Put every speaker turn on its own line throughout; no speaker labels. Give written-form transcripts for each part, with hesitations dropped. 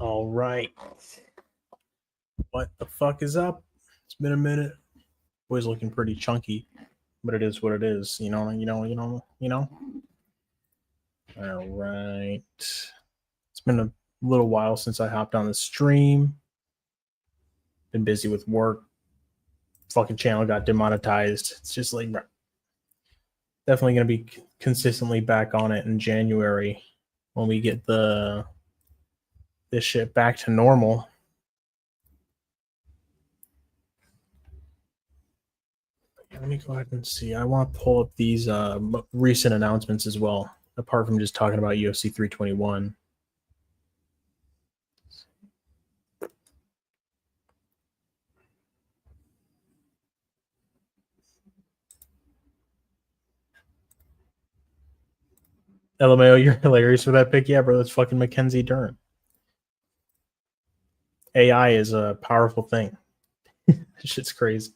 All right. What the fuck is up? It's been a minute. Boy's looking pretty chunky, but it is what it is. You know. All right. It's been a little while since I hopped on the stream. Been busy with work. Fucking channel got demonetized. It's just like definitely gonna be consistently back on it in January when we get this shit back to normal. Let me go ahead and see. I want to pull up these recent announcements as well, apart from just talking about UFC 321. LMAO, you're hilarious for that pick. Yeah, bro, that's fucking Mackenzie Dern. AI is a powerful thing. This shit's crazy.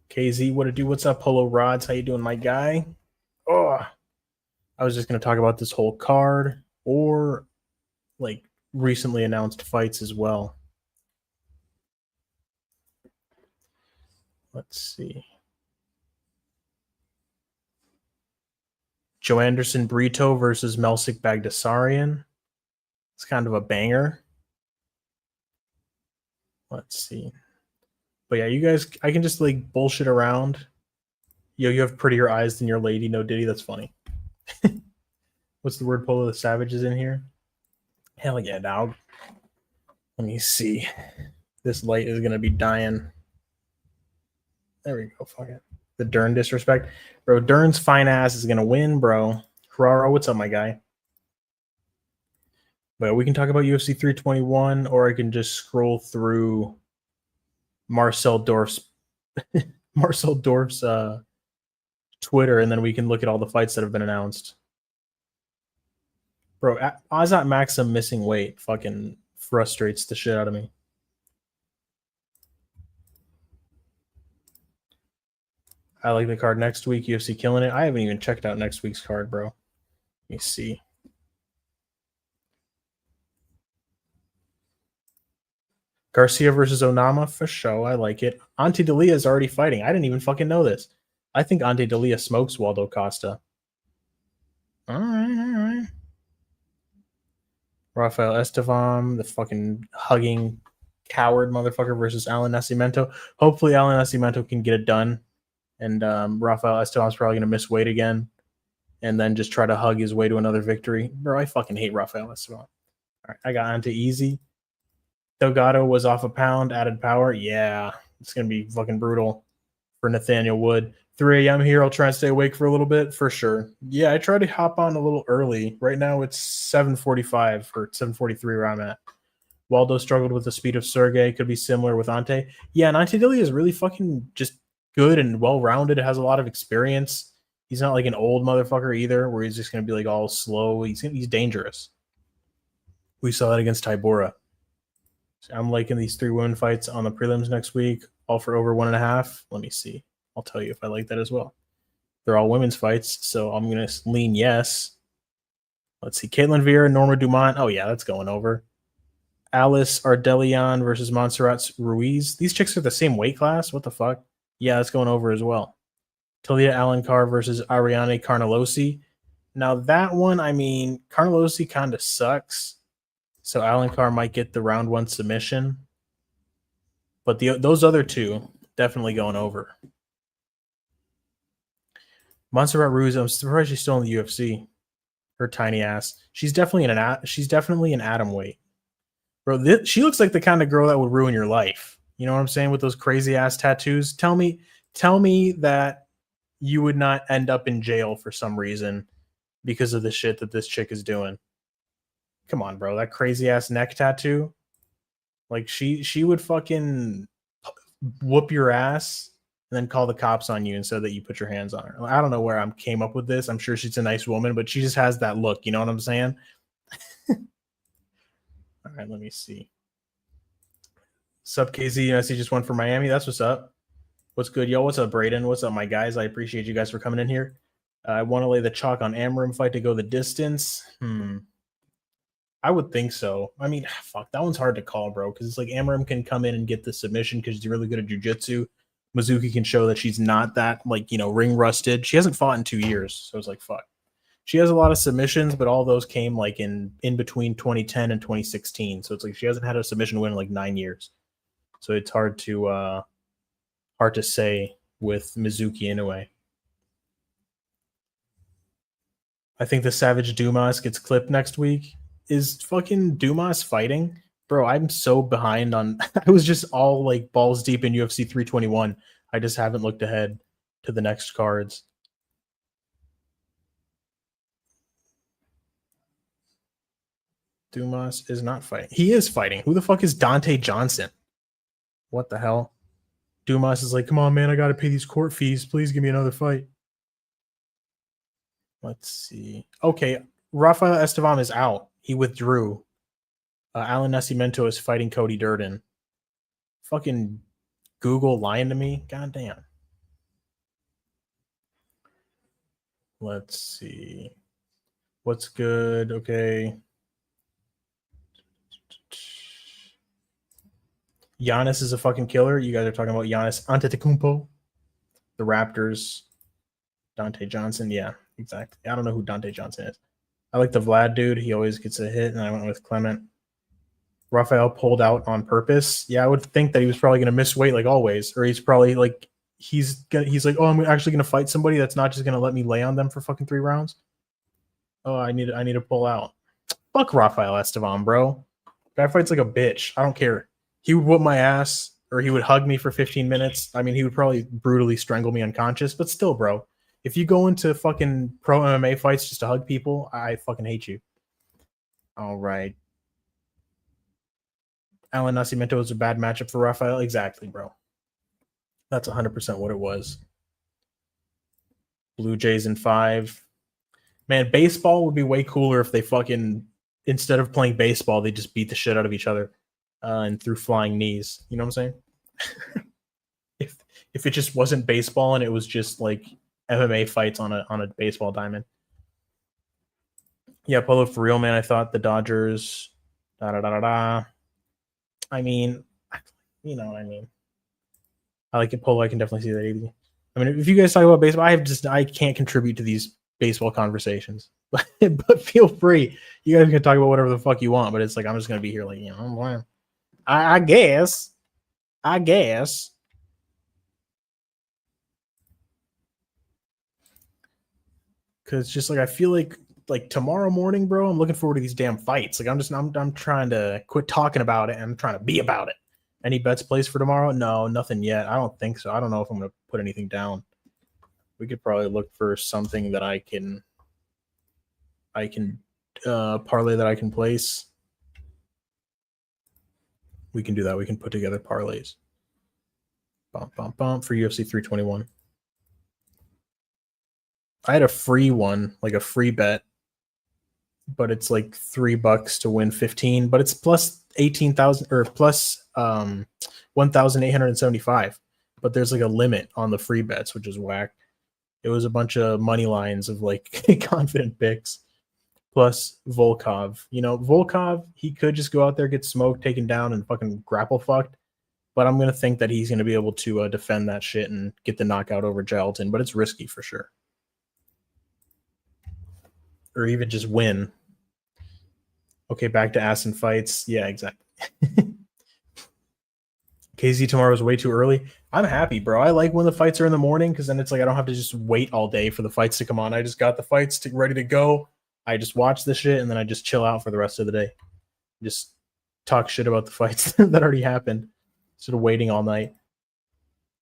KZ, what to do? What's up, Polo Rods? How you doing, my guy? Oh, I was just going to talk about this whole card or like recently announced fights as well. Let's see. Joe Anderson Brito versus Melsik Bagdasaryan. It's kind of a banger. Let's see. But yeah, you guys, I can just like bullshit around. Yo, you have prettier eyes than your lady, no Diddy. That's funny. What's the word? Polo the Savage is in here. Hell yeah, dog. Let me see. This light is gonna be dying. There we go. Fuck it. The Dern disrespect. Bro, Dern's fine ass is gonna win, bro. Hararo, what's up, my guy? But we can talk about UFC 321, or I can just scroll through Marcel Dorf's Twitter, and then we can look at all the fights that have been announced. Bro, Azat Maksum missing weight fucking frustrates the shit out of me. I like the card next week. UFC killing it. I haven't even checked out next week's card, bro. Let me see. Garcia versus Onama for show. I like it. Ante Delia is already fighting. I didn't even fucking know this. I think Ante Delia smokes Waldo Costa. All right. Rafael Estevam, the fucking hugging coward motherfucker versus Alan Nascimento. Hopefully Alan Nascimento can get it done. And Rafael Estevam's probably going to miss weight again and then just try to hug his way to another victory. Bro, I fucking hate Rafael Estevam. All right, I got Ante easy. Delgado was off a pound, added power. Yeah, it's going to be fucking brutal for Nathaniel Wood. 3 a.m. here. I'll try and stay awake for a little bit for sure. Yeah, I try to hop on a little early. Right now it's 7:45 or 7:43 where I'm at. Waldo struggled with the speed of Sergey. Could be similar with Ante. Yeah, and Ante Delia is really fucking just good and well-rounded. Has a lot of experience. He's not like an old motherfucker either where he's just going to be like all slow. He's dangerous. We saw that against Tybura. I'm liking these 3 women fights on the prelims next week, all for over 1.5. Let me see. I'll tell you if I like that as well. They're all women's fights, so I'm going to lean yes. Let's see. Caitlin Vieira, Norma Dumont. Oh, yeah, that's going over. Alice Ardelian versus Montserrat Ruiz. These chicks are the same weight class? What the fuck? Yeah, that's going over as well. Talia Alencar versus Ariane Carnelosi. Now, that one, I mean, Carnelosi kind of sucks. So Alencar might get the round 1 submission. But those other two definitely going over. Montserrat Ruiz, I'm surprised she's still in the UFC. Her tiny ass. She's definitely an atom weight. Bro, she looks like the kind of girl that would ruin your life. You know what I'm saying? With those crazy ass tattoos. Tell me that you would not end up in jail for some reason because of the shit that this chick is doing. Come on, bro. That crazy ass neck tattoo. Like she would fucking whoop your ass and then call the cops on you instead that you put your hands on her. I don't know where I came up with this. I'm sure she's a nice woman, but she just has that look. You know what I'm saying? All right, let me see. Sup, KZ? I see just went for Miami. That's what's up. What's good, yo? What's up, Braden? What's up, my guys? I appreciate you guys for coming in here. I want to lay the chalk on Amorim fight to go the distance. I would think so. I mean, fuck, that one's hard to call, bro, because it's like Amorim can come in and get the submission because she's really good at jiu-jitsu. Mizuki can show that she's not that, like, ring rusted. She hasn't fought in 2 years, so it's like, fuck. She has a lot of submissions, but all those came like in between 2010 and 2016. So it's like she hasn't had a submission win in like 9 years. So it's hard to say with Mizuki Inoue. I think the Savage Dumas gets clipped next week. Is fucking Dumas fighting? Bro, I'm so behind on... I was just all like balls deep in UFC 321. I just haven't looked ahead to the next cards. Dumas is not fighting. He is fighting. Who the fuck is Dante Johnson? What the hell? Dumas is like, come on, man, I got to pay these court fees. Please give me another fight. Let's see. Okay, Rafael Estevam is out. He withdrew. Alan Nascimento is fighting Cody Durden. Fucking Google lying to me? God damn. Let's see. What's good? Okay. Giannis is a fucking killer. You guys are talking about Giannis Antetokounmpo, the Raptors, Dante Johnson. Yeah, exactly. I don't know who Dante Johnson is. I like the Vlad dude. He always gets a hit, and I went with Clement. Rafael pulled out on purpose. Yeah, I would think that he was probably going to miss weight like always, or he's probably like he's like, oh, I'm actually going to fight somebody that's not just going to let me lay on them for fucking 3 rounds. Oh, I need to pull out. Fuck Rafael Estevam, bro. Guy fights like a bitch. I don't care. He would whoop my ass, or he would hug me for 15 minutes. I mean, he would probably brutally strangle me unconscious, but still, bro. If you go into fucking pro MMA fights just to hug people, I fucking hate you. All right. Alan Nascimento is a bad matchup for Rafael. Exactly, bro. That's 100% what it was. Blue Jays in 5. Man, baseball would be way cooler if they fucking, instead of playing baseball, they just beat the shit out of each other and threw flying knees. You know what I'm saying? if it just wasn't baseball and it was just like MMA fights on a baseball diamond. Yeah, Polo, for real, man. I thought the Dodgers. I mean, you know what I mean. I like it, Polo. I can definitely see that. Easy. I mean, if you guys talk about baseball, I can't contribute to these baseball conversations. But feel free. You guys can talk about whatever the fuck you want. But it's like I'm just gonna be here, like, I guess. Because just like I feel like tomorrow morning, bro, I'm looking forward to these damn fights. Like I'm trying to quit talking about it and I'm trying to be about it. Any bets placed for tomorrow? No, nothing yet. I don't think so. I don't know if I'm gonna put anything down. We could probably look for something that I can parlay that I can place. We can do that. We can put together parlays. Bump for UFC 321. I had a free one, like a free bet, but it's like $3 to win 15, but it's plus 18,000 or plus 1,875. But there's like a limit on the free bets, which is whack. It was a bunch of money lines of like confident picks plus Volkov. Volkov, he could just go out there, get smoked, taken down, and fucking grapple fucked. But I'm going to think that he's going to be able to defend that shit and get the knockout over Gelatin. But it's risky for sure. Or even just win. Okay, back to ass and fights. Yeah, exactly. KZ tomorrow is way too early. I'm happy, bro. I like when the fights are in the morning because then it's like I don't have to just wait all day for the fights to come on. I just got the fights ready to go. I just watch the shit and then I just chill out for the rest of the day. Just talk shit about the fights that already happened. Sort of waiting all night.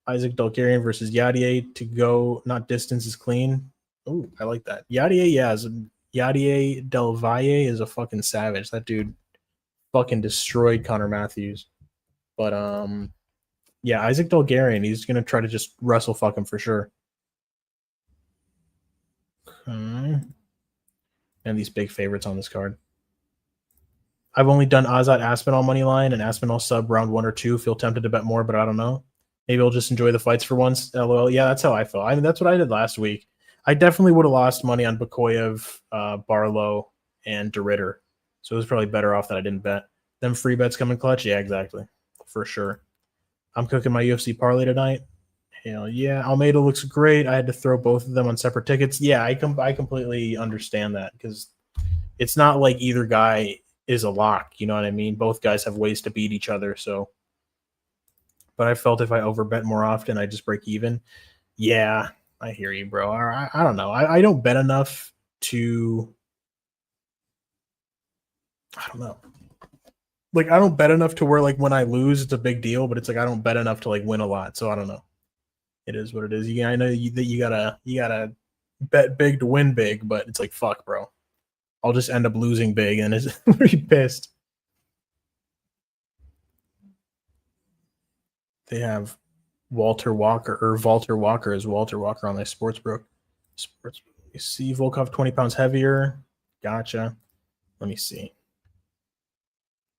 Isaac Dalgarian versus Yadier to go, not distance is clean. Oh, I like that. Yadier, yeah, Yadier Del Valle is a fucking savage. That dude fucking destroyed Connor Mathews. But yeah, Isaac Dalgarian, he's gonna try to just wrestle fuck him for sure. Okay. And these big favorites on this card. I've only done Azat Aspinall money line and Aspinall sub round 1 or 2. Feel tempted to bet more, but I don't know. Maybe I'll just enjoy the fights for once. LOL. Yeah, that's how I felt. I mean, that's what I did last week. I definitely would have lost money on Bakoyev, Barlow, and DeRitter. So it was probably better off that I didn't bet. Them free bets come in clutch? Yeah, exactly. For sure. I'm cooking my UFC parlay tonight. Hell yeah. Almeida looks great. I had to throw both of them on separate tickets. Yeah, I completely understand that because it's not like either guy is a lock. You know what I mean? Both guys have ways to beat each other. So, but I felt if I overbet more often, I just break even. Yeah, I hear you, bro. I don't know. I don't bet enough to. I don't know. Like I don't bet enough to where like when I lose, it's a big deal. But it's like I don't bet enough to like win a lot. So I don't know. It is what it is. I know that you gotta bet big to win big, but it's like fuck, bro. I'll just end up losing big and it's pretty pissed. They have Walter Walker or Valter Walker is Walter Walker on their Sportsbook. You see Volkov 20 pounds heavier. Gotcha. Let me see.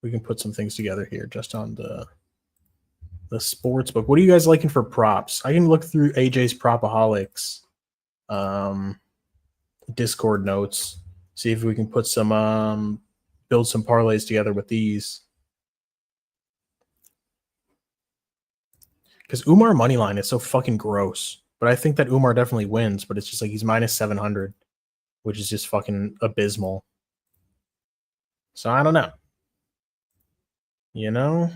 We can put some things together here just on the Sportsbook. What are you guys liking for props? I can look through AJ's Propaholics Discord notes. See if we can put some build some parlays together with these. Because Umar moneyline is so fucking gross. But I think that Umar definitely wins, but it's just like he's minus 700, which is just fucking abysmal. So I don't know. You know?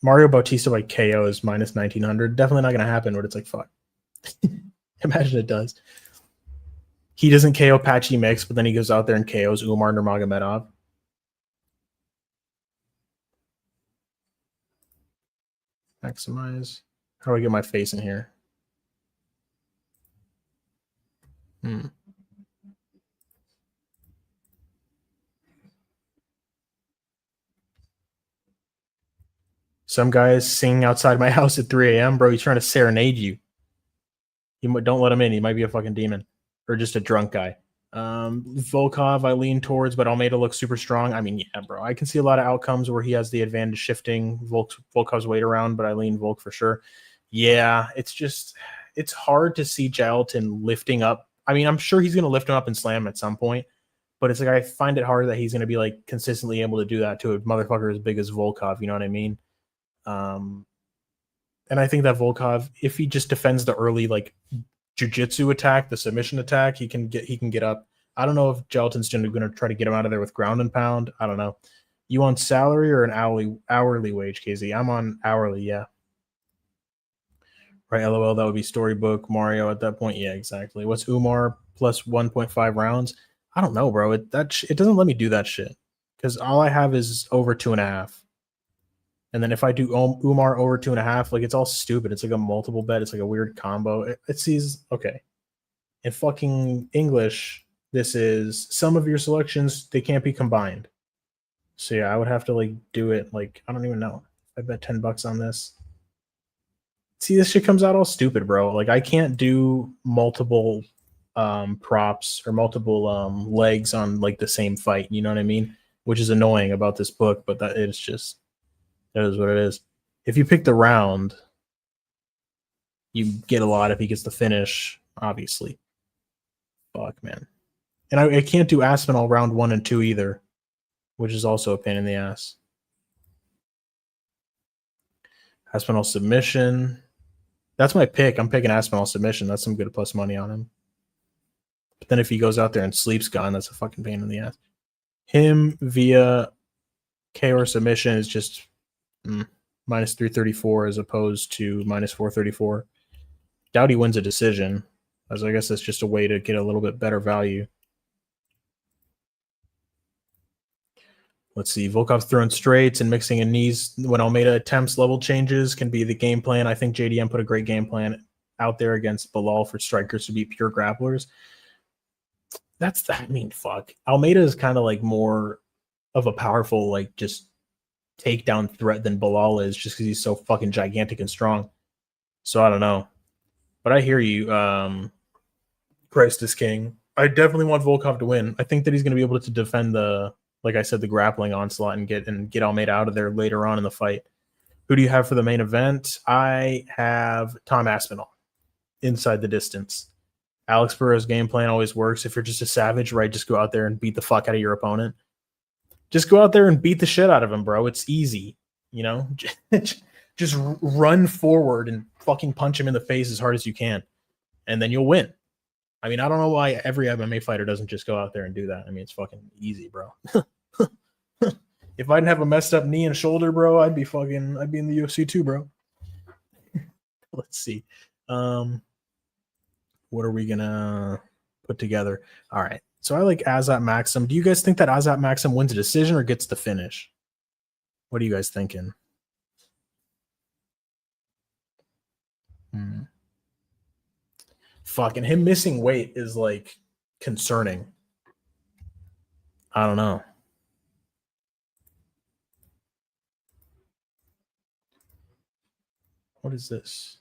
Mario Bautista by KO is minus 1900. Definitely not going to happen, but it's like, fuck. Imagine it does. He doesn't KO Patchy Mix, but then he goes out there and KOs Umar Nurmagomedov. Maximize. How do I get my face in here? Some guys singing outside my house at 3 a.m. Bro, he's trying to serenade you. You don't let him in. He might be a fucking demon or just a drunk guy. Volkov, I lean towards, but Almeida looks super strong. I mean, yeah, bro. I can see a lot of outcomes where he has the advantage shifting Volkov's weight around, but I lean Volk for sure. Yeah, it's hard to see Jaqueline lifting up. I mean, I'm sure he's going to lift him up and slam him at some point, but it's like I find it hard that he's going to be like consistently able to do that to a motherfucker as big as Volkov. You know what I mean? And I think that Volkov, if he just defends the early like jiu-jitsu attack, the submission attack, he can get up. I don't know if Jaqueline's going to try to get him out of there with ground and pound. I don't know. You on salary or an hourly wage, KZ? I'm on hourly, yeah. Right, LOL, that would be Storybook. Mario at that point, yeah, exactly. What's Umar plus 1.5 rounds? I don't know, bro. It doesn't let me do that shit because all I have is over 2.5. And then if I do Umar over 2.5, like it's all stupid. It's like a multiple bet. It's like a weird combo. It sees, okay. In fucking English, this is some of your selections, they can't be combined. So yeah, I would have to like do it like, I don't even know. I bet $10 on this. See, this shit comes out all stupid, bro. Like I can't do multiple props or multiple legs on like the same fight. You know what I mean? Which is annoying about this book, but that it's just, that is what it is. If you pick the round, you get a lot if he gets the finish, obviously. Fuck, man. And I can't do Aspinall round 1 and 2 either, which is also a pain in the ass. Aspinall submission. That's my pick. I'm picking Aspinall submission. That's some good plus money on him. But then if he goes out there and sleeps gone, that's a fucking pain in the ass. Him via KO or submission is just minus 334 as opposed to minus 434. Doubt he wins a decision, as I guess that's just a way to get a little bit better value. Let's see. Volkov throwing straights and mixing in knees when Almeida attempts level changes can be the game plan. I think JDM put a great game plan out there against Bilal for strikers to be pure grapplers. I mean, fuck. Almeida is kind of like more of a powerful, like just takedown threat than Bilal is just because he's so fucking gigantic and strong. So I don't know. But I hear you, Christ is King. I definitely want Volkov to win. I think that he's going to be able to defend the, like I said, the grappling onslaught and get Almeida out of there later on in the fight. Who do you have for the main event? I have Tom Aspinall inside the distance. Alex Burrow's game plan always works. If you're just a savage, right, just go out there and beat the fuck out of your opponent. Just go out there and beat the shit out of him, bro. It's easy, you know? Just run forward and fucking punch him in the face as hard as you can, and then you'll win. I mean, I don't know why every MMA fighter doesn't just go out there and do that. I mean, it's fucking easy, bro. If I didn't have a messed up knee and shoulder, bro, I'd be in the UFC too, bro. Let's see. What are we gonna put together? All right. So I like Azat Maksum. Do you guys think that Azat Maksum wins a decision or gets the finish? What are you guys thinking? Fucking him missing weight is like concerning. I don't know. What is this?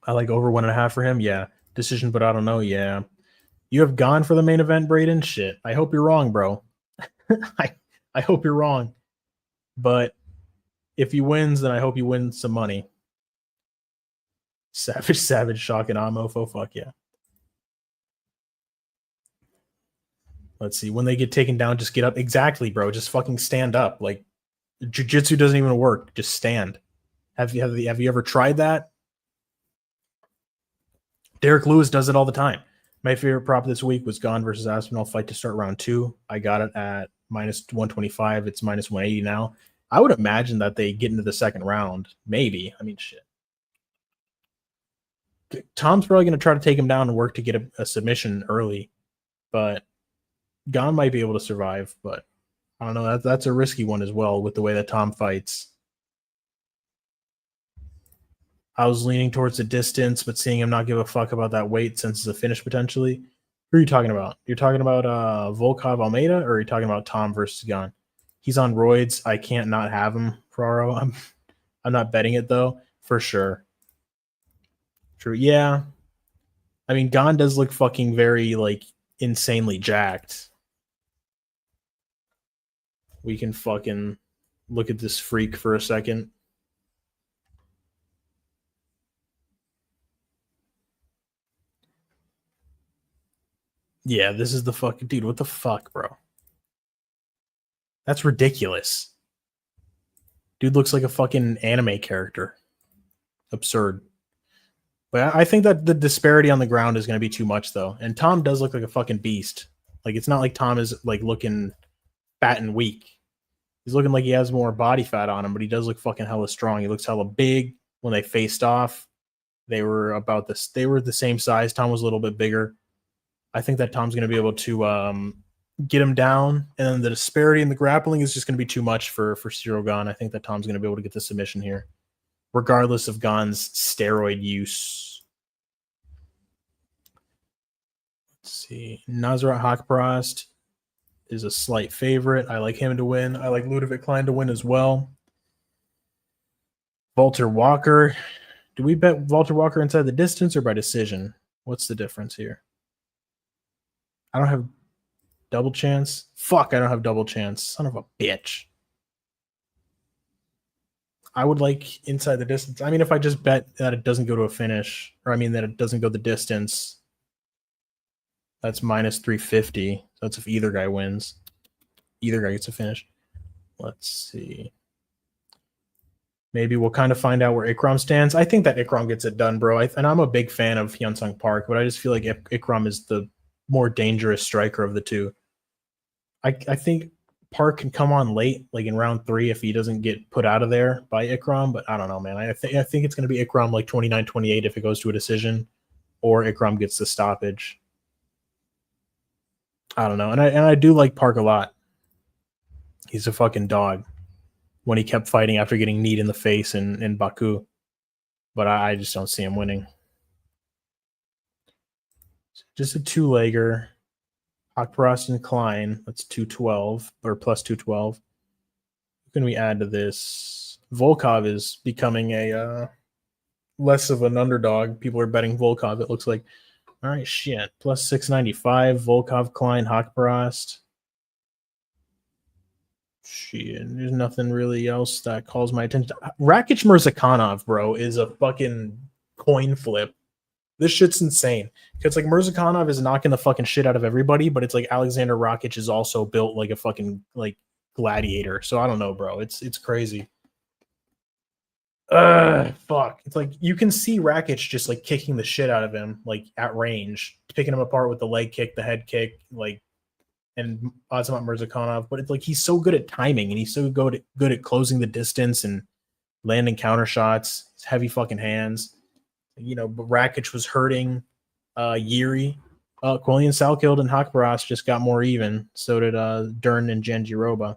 I like over 1.5 for him. Yeah. Decision, but I don't know. Yeah. You have gone for the main event, Braden? Shit. I hope you're wrong, bro. I hope you're wrong. But if he wins, then I hope you win some money. Savage, shock and Amofo. Fuck yeah. Let's see. When they get taken down, just get up. Exactly, bro. Just fucking stand up. Like, jiu-jitsu doesn't even work. Just stand. Have you ever tried that? Derek Lewis does it all the time. My favorite prop this week was Gone versus Aspinall fight to start round 2. I got it at -125. It's -180 now. I would imagine that they get into the second round. Maybe. I mean, shit. Tom's probably going to try to take him down and work to get a submission early. But Gone might be able to survive. But I don't know. That's a risky one as well with the way that Tom fights. I was leaning towards the distance, but seeing him not give a fuck about that weight since it's a finish potentially. Who are you talking about? You're talking about Volkov Almeida, or are you talking about Tom versus Gane? He's on roids. I can't not have him, Ferraro. I'm not betting it though, for sure. True. Yeah. I mean, Gane does look fucking very like insanely jacked. We can fucking look at this freak for a second. Yeah, this is the fucking dude. What the fuck, bro? That's ridiculous. Dude looks like a fucking anime character. Absurd. But I think that the disparity on the ground is going to be too much, though. And Tom does look like a fucking beast. Like, it's not like Tom is like looking fat and weak. He's looking like he has more body fat on him, but he does look fucking hella strong. He looks hella big. When they faced off, they were about this. They were the same size. Tom was a little bit bigger. I think that Tom's going to be able to get him down, and then the disparity in the grappling is just going to be too much for Cyril Gane. I think that Tom's going to be able to get the submission here, regardless of Gane's steroid use. Let's see. Nasrat Haqparast is a slight favorite. I like him to win. I like Ludovit Klein to win as well. Valter Walker. Do we bet Valter Walker inside the distance or by decision? What's the difference here? I don't have double chance. Fuck, I don't have double chance. Son of a bitch. I would like inside the distance. I mean, if I just bet that it doesn't go to a finish, or I mean that it doesn't go the distance, that's -350. So that's if either guy wins. Either guy gets a finish. Let's see. Maybe we'll kind of find out where Ikram stands. I think that Ikram gets it done, bro. And I'm a big fan of Hyun-Sung Park, but I just feel like Ikram is the more dangerous striker of the two. I think Park can come on late, like in round 3, if he doesn't get put out of there by Ikram, but I don't know, man. I think it's going to be Ikram like 29-28 if it goes to a decision, or Ikram gets the stoppage. I don't know. And I do like Park a lot. He's a fucking dog when he kept fighting after getting kneed in the face in Baku. But I just don't see him winning. Just a 2-legger. Haqparast and Klein. That's 212 or plus 212. What can we add to this? Volkov is becoming a less of an underdog. People are betting Volkov, it looks like. All right, shit. Plus 695. Volkov, Klein, Haqparast. Shit, there's nothing really else that calls my attention. Rakic Mirzakhanov, bro, is a fucking coin flip. This shit's insane. Because like Mirzakhanov is knocking the fucking shit out of everybody, but it's like Alexander Rakic is also built like a fucking like gladiator. So I don't know, bro. It's crazy. Fuck. It's like you can see Rakic just like kicking the shit out of him, like at range, picking him apart with the leg kick, the head kick, like, and Azat Mirzakhanov. But it's like he's so good at timing and he's so good at closing the distance and landing counter shots. His heavy fucking hands. You know, but Rakic was hurting Yuri. Quillan, Salkilld, and Haqparast just got more even. So did Dern and Janjiroba.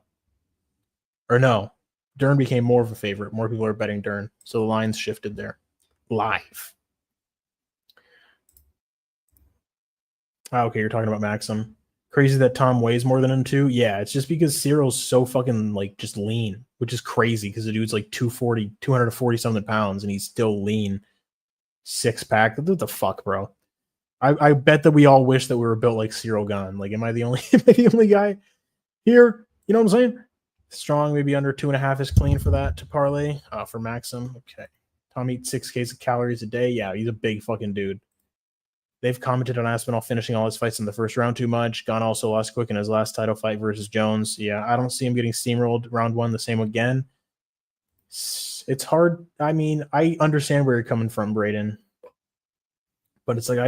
Or no, Dern became more of a favorite. More people are betting Dern. So the lines shifted there. Live. Okay, you're talking about Maksum. Crazy that Tom weighs more than him too? Yeah, it's just because Cyril's so fucking like just lean, which is crazy because the dude's like 240 something pounds and he's still lean. 6-pack. What the fuck, bro? I bet that we all wish that we were built like Cyril Gahn. Like, am I the only guy here? You know what I'm saying? Strong, maybe under 2.5 is clean for that to parlay. For Maksum. Okay. Tom eats 6K of calories a day. Yeah, he's a big fucking dude. They've commented on Aspinall finishing all his fights in the first round too much. Gahn also lost quick in his last title fight versus Jones. Yeah, I don't see him getting steamrolled round 1 the same again. It's hard. I mean, I understand where you're coming from, Braden. But it's like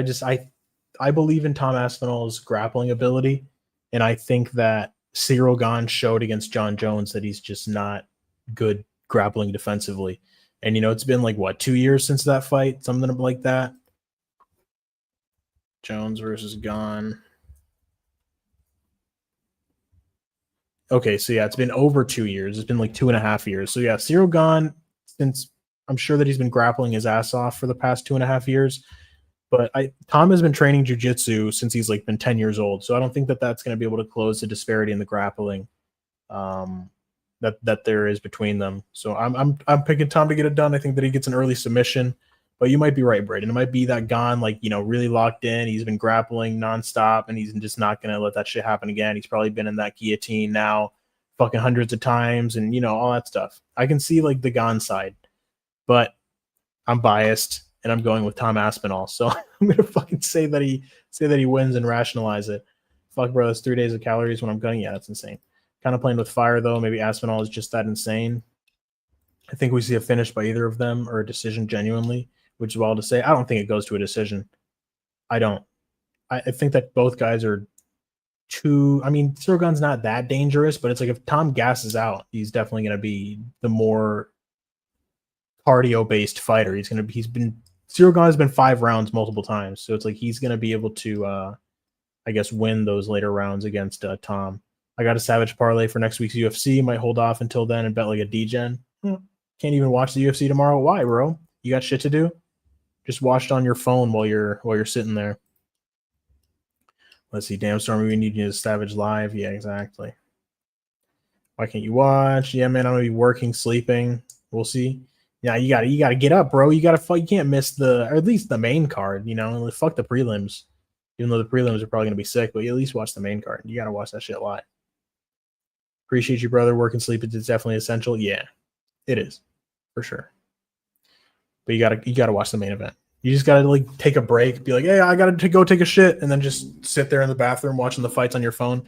I believe in Tom Aspinall's grappling ability, and I think that Cyril Gahn showed against John Jones that he's just not good grappling defensively. And you know, it's been like what, 2 years since that fight, something like that. Jones versus Gahn. Okay, so yeah, it's been over 2 years. It's been like 2.5 years. So yeah, Cyril Gahn, since I'm sure that he's been grappling his ass off for the past 2.5 years. But Tom has been training jiu-jitsu since he's like been 10 years old. So I don't think that that's going to be able to close the disparity in the grappling that there is between them. So I'm picking Tom to get it done. I think that he gets an early submission. But you might be right, Braden. It might be that Gahn, like, you know, really locked in. He's been grappling nonstop, and he's just not going to let that shit happen again. He's probably been in that guillotine now fucking hundreds of times and, you know, all that stuff. I can see, like, the Gahn side. But I'm biased, and I'm going with Tom Aspinall. So I'm going to fucking say that he wins and rationalize it. Fuck, bro, that's 3 days of calories when I'm gunning. Yeah, that's insane. Kind of playing with fire, though. Maybe Aspinall is just that insane. I think we see a finish by either of them or a decision genuinely, which is wild to say. I don't think it goes to a decision. I don't. I think that both guys are too. I mean, Cyril Gahn's not that dangerous, but it's like if Tom gasses out, he's definitely going to be the more cardio-based fighter. Cyril Gahn has been 5 rounds multiple times, so it's like he's going to be able to, I guess, win those later rounds against Tom. I got a savage parlay for next week's UFC. Might hold off until then and bet like a D-Gen. Can't even watch the UFC tomorrow. Why, bro? You got shit to do? Just watch it on your phone while you're sitting there. Let's see, damn Stormy, we need you to Savage live. Yeah, exactly. Why can't you watch? Yeah, man, I'm gonna be working, sleeping. We'll see. Yeah, you gotta get up, bro. You can't miss or at least the main card. You know, fuck the prelims. Even though the prelims are probably gonna be sick, but you at least watch the main card. You gotta watch that shit live. Appreciate you, brother. Work and sleep is definitely essential. Yeah, it is for sure. But you gotta watch the main event. You just gotta like take a break, be like, hey, I gotta go take a shit, and then just sit there in the bathroom watching the fights on your phone.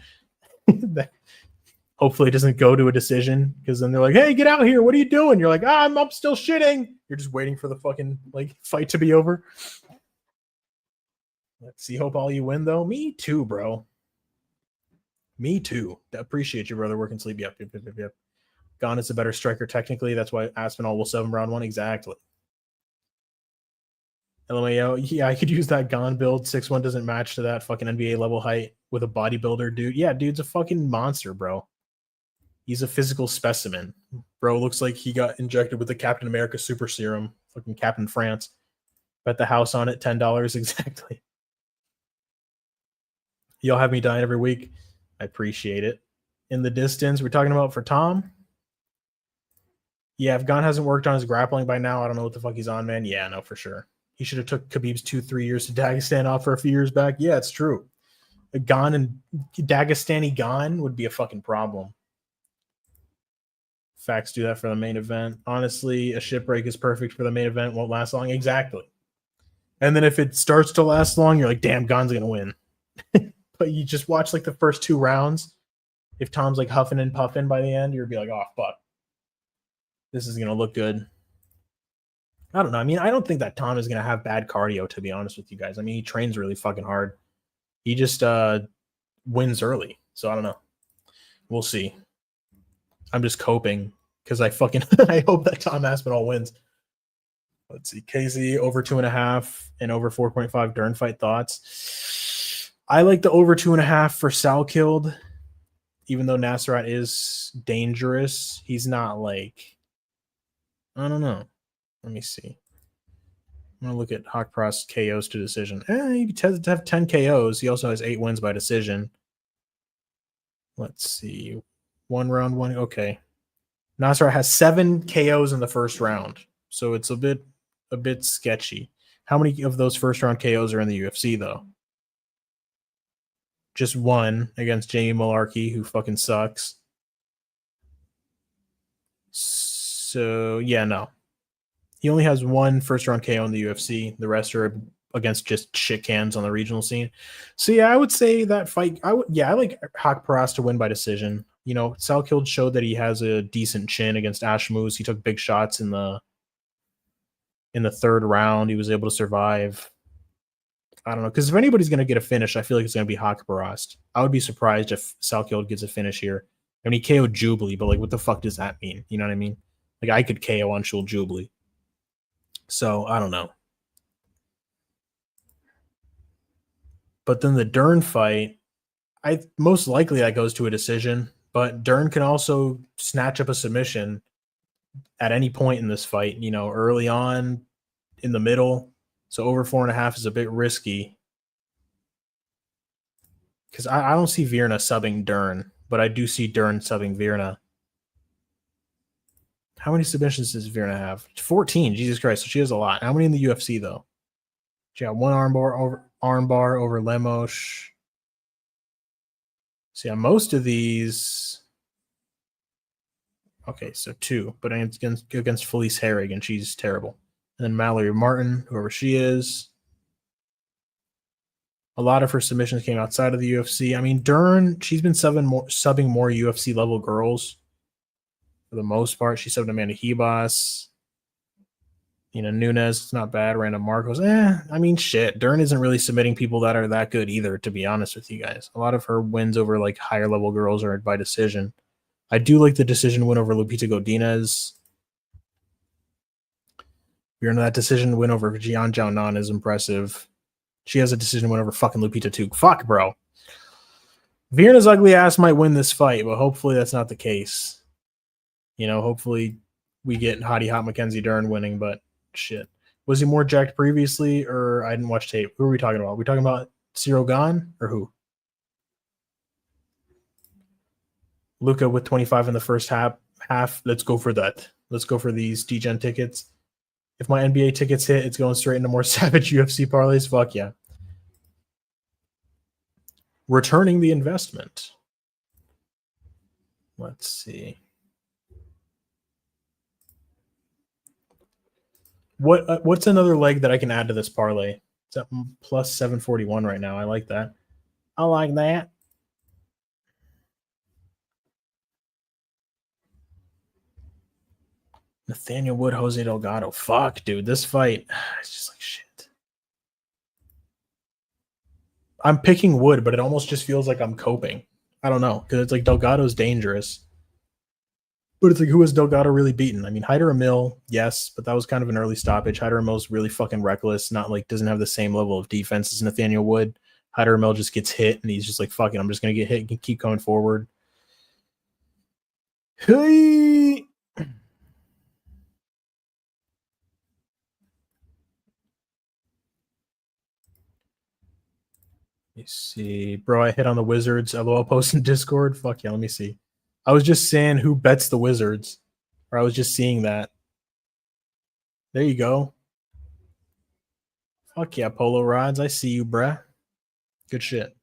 Hopefully it doesn't go to a decision, because then they're like, hey, get out here. What are you doing? You're like, I'm up still shitting. You're just waiting for the fucking like fight to be over. Let's see. Hope all you win though. Me too, bro. Me too. Appreciate you, brother. Work and sleep. Yep. Gahn is a better striker technically. That's why Aspinall will 7 round 1. Exactly. LMAO, yeah, I could use that Gahn build. 6'1" doesn't match to that fucking NBA level height with a bodybuilder dude. Yeah, dude's a fucking monster, bro. He's a physical specimen. Bro looks like he got injected with the Captain America super serum. Fucking Captain France. Bet the house on it, $10 exactly. Y'all have me dying every week. I appreciate it. In the distance, we're talking about for Tom. Yeah, if Gahn hasn't worked on his grappling by now, I don't know what the fuck he's on, man. Yeah, no, for sure. He should have took Khabib's 2-3 years to Dagestan off for a few years back. Yeah, it's true. A Gan and Dagestani Gan would be a fucking problem. Facts do that for the main event. Honestly, a ship break is perfect for the main event. Won't last long. Exactly. And then if it starts to last long, you're like, damn, Gan's going to win. But you just watch like the first 2 rounds. If Tom's like huffing and puffing by the end, you'll be like, oh, fuck. This is going to look good. I don't know. I mean, I don't think that Tom is going to have bad cardio, to be honest with you guys. I mean, he trains really fucking hard. He just wins early. So I don't know. We'll see. I'm just coping because I hope that Tom Aspinall wins. Let's see. KZ over 2.5 and over 4.5 Dern fight thoughts. I like the over 2.5 for Salkilld. Even though Nasrat is dangerous, he's not like, I don't know. Let me see. I'm going to look at Haqparast KOs to decision. He tends to have 10 KOs. He also has 8 wins by decision. Let's see. 1 round, 1. Okay. Nasrat has 7 KOs in the first round. So it's a bit sketchy. How many of those first round KOs are in the UFC, though? Just 1 against Jamie Malarkey, who fucking sucks. So, yeah, no. He only has 1 first-round KO in the UFC. The rest are against just shit cans on the regional scene. So, yeah, I would say that fight... I like Haqparast to win by decision. You know, Salkilld showed that he has a decent chin against Ashmoose. He took big shots in the 3rd round. He was able to survive. I don't know, because if anybody's going to get a finish, I feel like it's going to be Haqparast. I would be surprised if Salkilld gets a finish here. I mean, he KO'd Jubilee, but, like, what the fuck does that mean? You know what I mean? Like, I could KO Anshul Jubilee. So, I don't know. But then the Dern fight, most likely that goes to a decision, but Dern can also snatch up a submission at any point in this fight, you know, early on, in the middle. So over 4.5 is a bit risky. Because I don't see Virna subbing Dern, but I do see Dern subbing Virna. How many submissions does Virna have? 14. Jesus Christ. So she has a lot. How many in the UFC, though? She got 1 armbar over Lemos. So, yeah, most of these... Okay, so 2. But against Felice Herrig, and she's terrible. And then Mallory Martin, whoever she is. A lot of her submissions came outside of the UFC. I mean, Dern, she's been subbing more UFC-level girls. For the most part, she subbed Amanda Hebas. You know, Nunes, it's not bad. Random Marcos, I mean, shit. Dern isn't really submitting people that are that good either, to be honest with you guys. A lot of her wins over, like, higher-level girls are by decision. I do like the decision win over Lupita Godinez. That decision win over Jian Jiaonan is impressive. She has a decision win over fucking Lupita too. Fuck, bro. Virna's ugly ass might win this fight, but hopefully that's not the case. You know, hopefully we get Hottie Hot Mackenzie Dern winning, but shit. Was he more jacked previously, or I didn't watch tape? Who are we talking about? Are we talking about Cyril Gane, or who? Luca with 25 in the first half. Let's go for that. Let's go for these D-Gen tickets. If my NBA tickets hit, it's going straight into more savage UFC parlays. Fuck yeah. Returning the investment. Let's see. What's another leg that I can add to this parlay? It's at plus 741 right now. I like that. I like that. Nathaniel Wood, Jose Delgado. Fuck, dude. This fight, it's just like shit. I'm picking Wood, but it almost just feels like I'm coping. I don't know, because it's like Delgado's dangerous. But it's like, who has Delgado really beaten? I mean, Hyder Emil, yes, but that was kind of an early stoppage. Hyder Emil's really fucking reckless, not like doesn't have the same level of defense as Nathaniel Wood. Hyder Emil just gets hit, and he's just like, fuck it, I'm just going to get hit and keep going forward. Hey! Let me see. Bro, I hit on the Wizards. LOL post in Discord. Fuck yeah, let me see. I was just saying who bets the Wizards. Or I was just seeing that. There you go. Fuck yeah, Polo Rods. I see you, bruh. Good shit.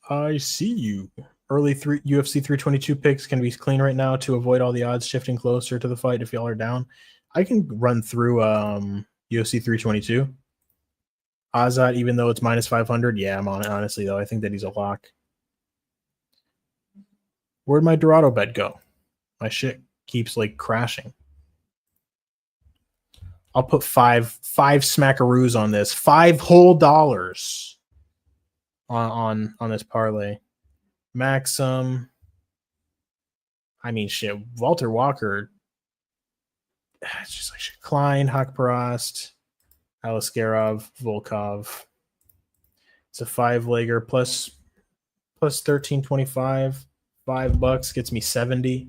I see you. Early UFC 322 picks can be clean right now to avoid all the odds shifting closer to the fight if y'all are down. I can run through UFC 322. Azat, even though it's minus 500, yeah, I'm on it. Honestly, though, I think that he's a lock. Where'd my Dorado bet go? My shit keeps like crashing. I'll put five smackaroos on this. $5 whole on this parlay. Maksum. I mean, shit. Valter Walker. It's just like shit. Klein, Haqparast, Aliskerov, Volkov. It's a 5-legger plus 13.25. $5 gets me 70.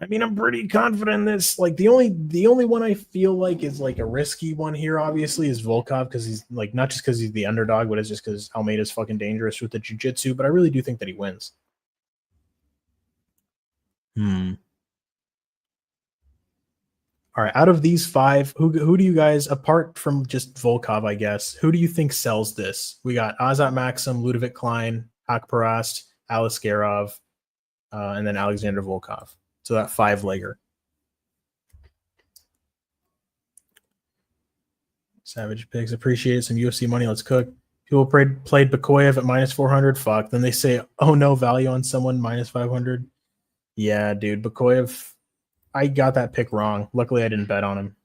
I mean, I'm pretty confident in this. Like the only one I feel like is like a risky one here, obviously, is Volkov, because he's like not just because he's the underdog, but it's just because Almeida's fucking dangerous with the jiu-jitsu. But I really do think that he wins. All right, out of these 5, who do you guys, apart from just Volkov, I guess, who do you think sells this? We got Azat, Maksum, Ludovit, Klein, Haqparast, Aliskerov, and then Alexander Volkov. So that 5-legger. Savage picks. Appreciate some UFC money. Let's cook. People played Bakoyev at minus 400. Fuck. Then they say, oh no, value on someone minus 500. Yeah, dude. Bakoyev, I got that pick wrong. Luckily, I didn't bet on him.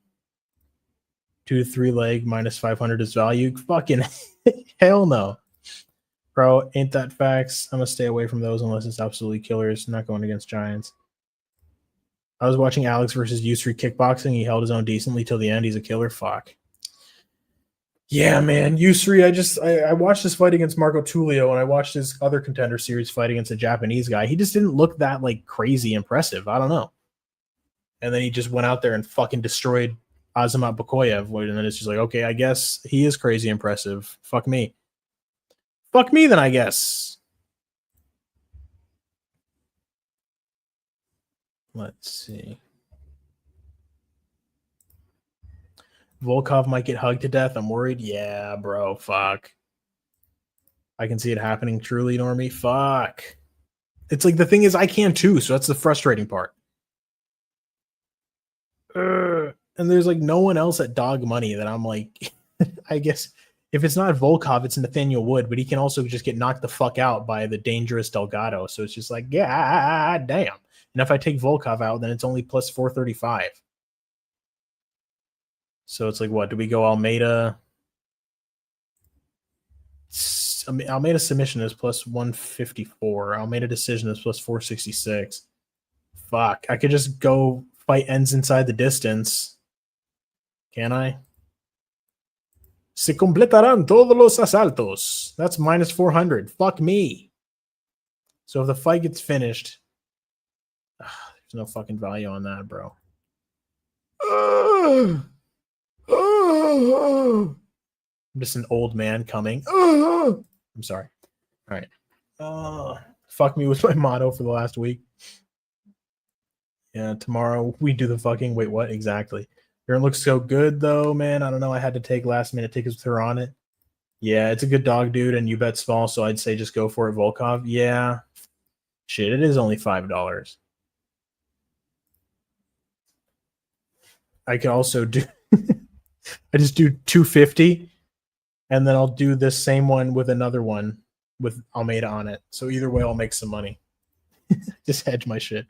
2 to 3 leg minus 500 is value. Fucking hell no. Bro, ain't that facts? I'm going to stay away from those unless it's absolutely killers. I'm not going against Giants. I was watching Alex versus Yusri kickboxing. He held his own decently till the end. He's a killer. Fuck. Yeah, man. Yusri, I watched this fight against Marco Tulio, and I watched his other contender series fight against a Japanese guy. He just didn't look that like crazy impressive. I don't know. And then he just went out there and fucking destroyed Azamat Bakoyev. And then it's just like, okay, I guess he is crazy impressive. Fuck me. Fuck me then, I guess. Let's see. Volkov might get hugged to death. I'm worried. Yeah, bro. Fuck. I can see it happening. Truly, Normie. Fuck. It's like the thing is, I can too. So that's the frustrating part. And there's like no one else at dog money that I'm like, I guess if it's not Volkov, it's Nathaniel Wood, but he can also just get knocked the fuck out by the dangerous Delgado. So it's just like, yeah, damn. And if I take Volkov out, then it's only plus 435. So it's like, what? Do we go Almeida? Almeida submission is plus 154. Almeida decision is plus 466. Fuck. I could just go fight ends inside the distance. Can I? Se completarán todos los asaltos. That's minus 400. Fuck me. So if the fight gets finished, there's no fucking value on that, bro. I'm just an old man coming. I'm sorry. All right. Fuck me was my motto for the last week. Yeah, tomorrow we do the fucking wait, what exactly? It looks so good though, man. I don't know. I had to take last minute tickets with her on it. Yeah, it's a good dog, dude, and you bet small, so I'd say just go for it, Volkov. Yeah. Shit, it is only $5. I can also do I just do 250, and then I'll do this same one with another one with Almeida on it. So either way, I'll make some money. Just hedge my shit.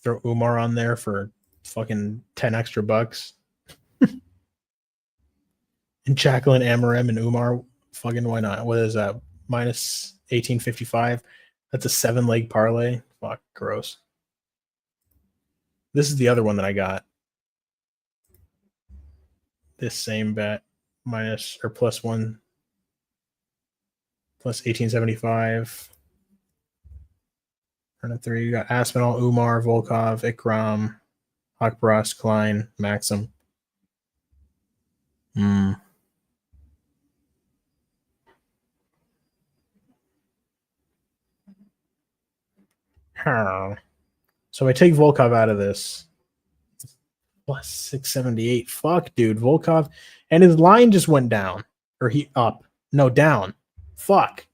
Throw Umar on there for fucking 10 extra bucks. And Jaqueline, Amorim, and Umar, fucking why not? What is that? Minus 1855. That's a 7-leg parlay. Fuck, gross. This is the other one that I got. This same bet, minus or plus 1, plus 1875. Turn of 3. You got Aspinall, Umar, Volkov, Ikram, Haqparast, Klein, Maksum. So I take Volkov out of this. Plus 678. Fuck, dude. Volkov. And his line just went down. Or he up. No, down. Fuck.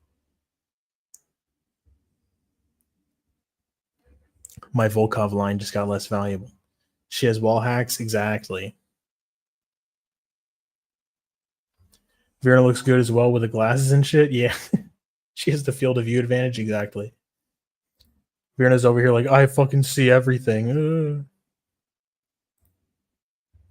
My Volkov line just got less valuable. She has wall hacks. Exactly. Vera looks good as well with the glasses and shit. Yeah. She has the field of view advantage. Exactly. Vera's over here like, I fucking see everything.